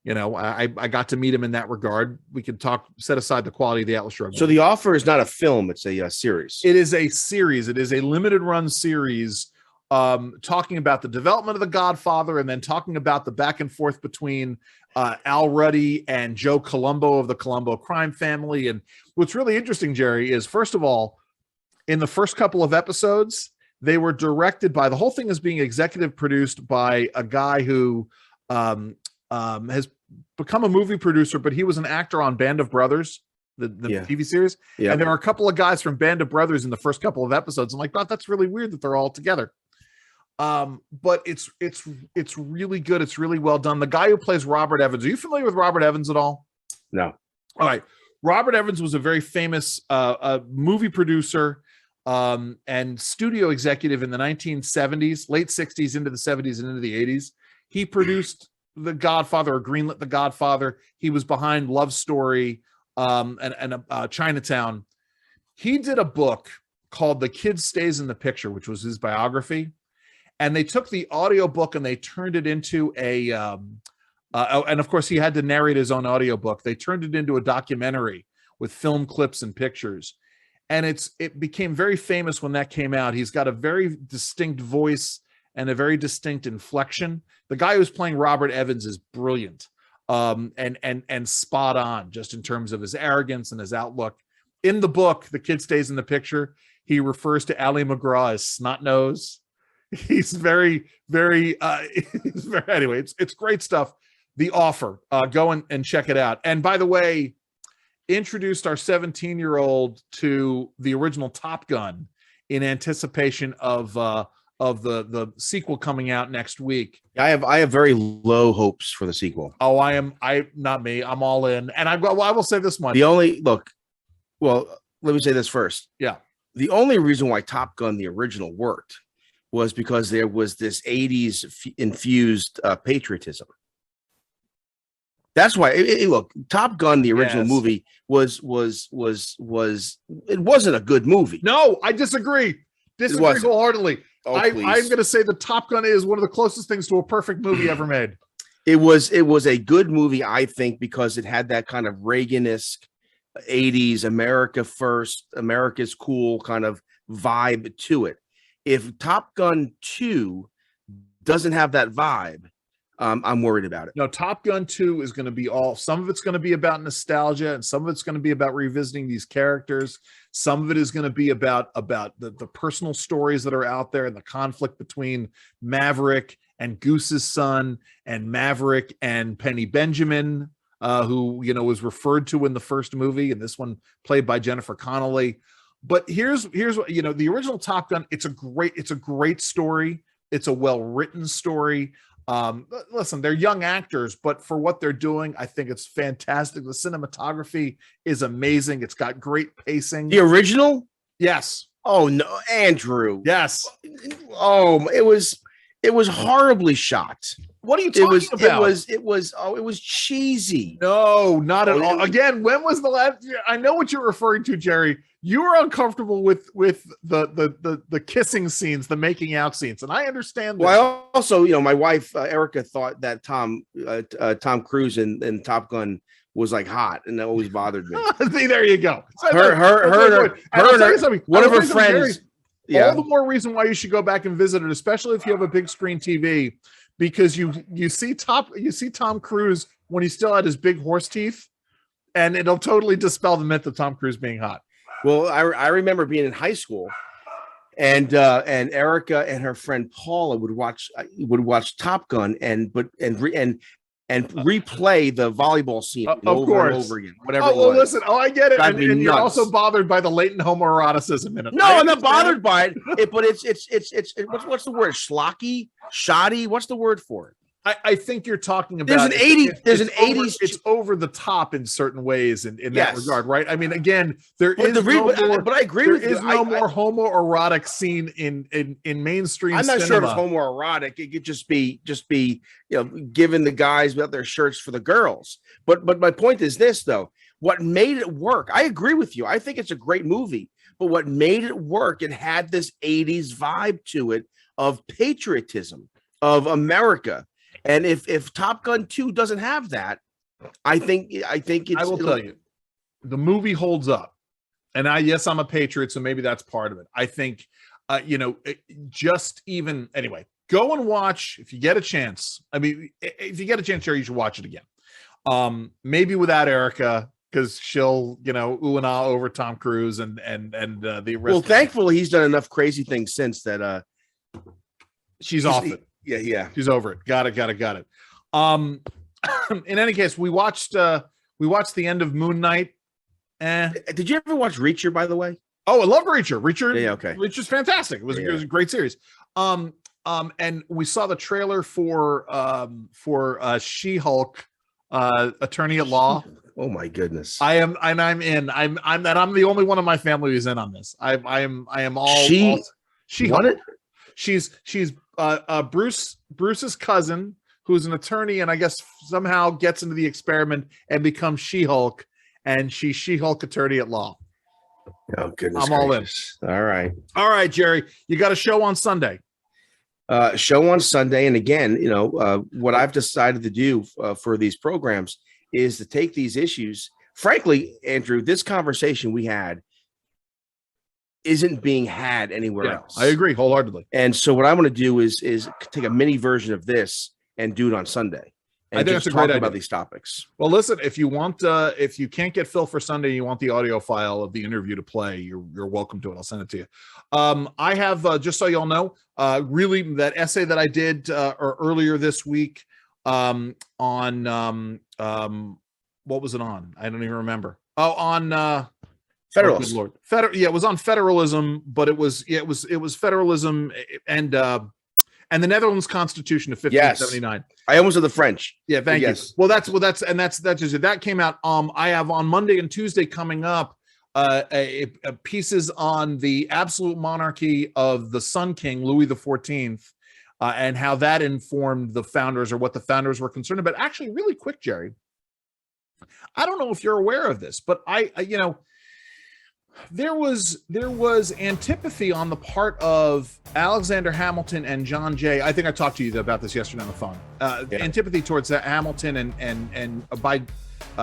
You know, I got to meet him in that regard. We could set aside the quality of the Atlas Shrugged. So The Offer is not a film; it's a series. It is a series. It is a limited run series, talking about the development of The Godfather, and then talking about the back and forth between Al Ruddy and Joe Colombo of the Colombo crime family. And what's really interesting, Jerry, is first of all, in the first couple of episodes, they were directed by, the whole thing is being executive produced by a guy who has become a movie producer, but he was an actor on Band of Brothers, the TV series. Yeah. And there are a couple of guys from Band of Brothers in the first couple of episodes. I'm like, God, that's really weird that they're all together. But it's really good. It's really well done. The guy who plays Robert Evans, are you familiar with Robert Evans at all? No. All right. Robert Evans was a very famous movie producer and studio executive in the 1970s, late 60s into the 70s and into the 80s. He produced The Godfather, or greenlit The Godfather. He was behind Love Story and Chinatown. He did a book called The Kid Stays in the Picture, which was his biography. And they took the audiobook and they turned it into and of course he had to narrate his own audiobook. They turned it into a documentary with film clips and pictures. And it became very famous when that came out. He's got a very distinct voice and a very distinct inflection. The guy who's playing Robert Evans is brilliant, and spot on just in terms of his arrogance and his outlook. In the book, The Kid Stays in the Picture, he refers to Ally McGraw as snot nose. He's very, very, anyway, it's great stuff. The Offer, go and check it out. And by the way, introduced our 17-year-old to the original Top Gun in anticipation of the sequel coming out next week. I have very low hopes for the sequel. Oh, not me. I'm all in. And I will say this much. Well, let me say this first. Yeah. The only reason why Top Gun, the original, worked was because there was this 80s infused patriotism. That's why. Look, Top Gun, the original movie, was it wasn't a good movie. No, I disagree. Wholeheartedly. Oh, I'm going to say that Top Gun is one of the closest things to a perfect movie ever made. It was a good movie, I think, because it had that kind of Reagan-esque 80s America first, America's cool kind of vibe to it. If Top Gun 2 doesn't have that vibe, I'm worried about it. No, Top Gun 2 is going to be some of it's going to be about nostalgia, and some of it's going to be about revisiting these characters. Some of it is going to be about the personal stories that are out there and the conflict between Maverick and Goose's son, and Maverick and Penny Benjamin, who, was referred to in the first movie, and this one played by Jennifer Connelly. But here's what, the original Top Gun, it's a great story. It's a well-written story. Listen, they're young actors, but for what they're doing, I think it's fantastic. The cinematography is amazing. It's got great pacing. The original? Yes. Oh no, Andrew. Yes. Oh, it was horribly shot. What are you talking about? It was cheesy. No, not at all. Again, when was the last? I know what you're referring to, Jerry. You were uncomfortable with the kissing scenes, the making out scenes, and I understand that. Well, I also, my wife Erica thought that Tom Cruise in Top Gun was like hot, and that always bothered me. See, there you go. One of her friends. Yeah. All the more reason why you should go back and visit it, especially if you have a big screen TV, because you see Tom Cruise when he still had his big horse teeth, and it'll totally dispel the myth of Tom Cruise being hot. Well, I remember being in high school, and Erica and her friend Paula would watch Top Gun, and and replay the volleyball scene of over course. and over again. Whatever. Oh, well, listen. Oh, I get it. And you're nuts. also bothered by the latent homoeroticism in it. No, I'm not bothered by it. But it's what's the word? Schlocky, shoddy. What's the word for it? I think you're talking about there's an 80s. It's over the top in certain ways in that Yes. regard, right? I mean, again, but I agree with you. There is no more homoerotic scene in mainstream. I'm not cinema. sure if it's homoerotic. It could just be giving the guys without their shirts for the girls. But my point is this though: what made it work? I agree with you. I think it's a great movie. But what made it work? It had this 80s vibe to it of patriotism, of America. And if Top Gun 2 doesn't have that, I think it's. I will tell you, the movie holds up, and I'm a patriot, so maybe that's part of it. I think, just even anyway, go and watch if you get a chance. I mean, if you get a chance, you should watch it again. Maybe without Erica, because she'll ooh and ah over Tom Cruise and the rest. Well, thankfully, he's done enough crazy things since that. She's off it. Yeah. She's over it. Got it. In any case, we watched the end of Moon Knight. Did you ever watch Reacher, by the way? Oh, I love Reacher. Okay. Reacher's fantastic. It was a great series. And we saw the trailer for She-Hulk, Attorney at Law. Oh my goodness. I'm in. I'm the only one of my family who's in on this. I am all She-Hulk. She's Bruce's cousin, who's an attorney, and I guess somehow gets into the experiment and becomes She-Hulk, and she's She-Hulk Attorney at Law. Oh goodness! I'm all in. All right, Jerry, you got a show on Sunday. And again, what I've decided to do for these programs is to take these issues. Frankly, Andrew, this conversation we had isn't being had anywhere else. I agree wholeheartedly. And so what I want to do is take a mini version of this and do it on Sunday. And I think that's a great idea about these topics. Well, listen, if you can't get Phil for Sunday, you want the audio file of the interview to play, you're welcome to it. I'll send it to you. I have, just so y'all know, really that essay that I did earlier this week on what was it on? I don't even remember. Oh, on Federalist. Oh, Lord. It was on federalism, but it was federalism and the Netherlands Constitution of 1579. Yes. I almost said the French. Yeah, thank you. Well, that's just it. That came out. I have on Monday and Tuesday coming up pieces on the absolute monarchy of the Sun King Louis XIV and how that informed the founders or what the founders were concerned about. Actually, really quick, Jerry. I don't know if you're aware of this, but there was antipathy on the part of Alexander Hamilton and John Jay. I think I talked to you about this yesterday on the phone. Antipathy towards Hamilton and by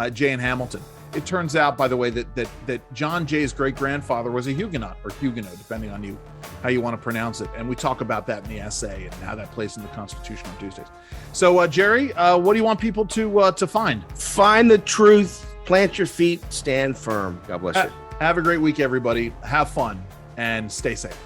Jay and Hamilton. It turns out, by the way, that John Jay's great-grandfather was a Huguenot or Huguenot, depending on how you want to pronounce it. And we talk about that in the essay and how that plays in the Constitution on Tuesdays. So, Jerry, what do you want people to find? Find the truth, plant your feet, stand firm. God bless you. Have a great week, everybody. Have fun and stay safe.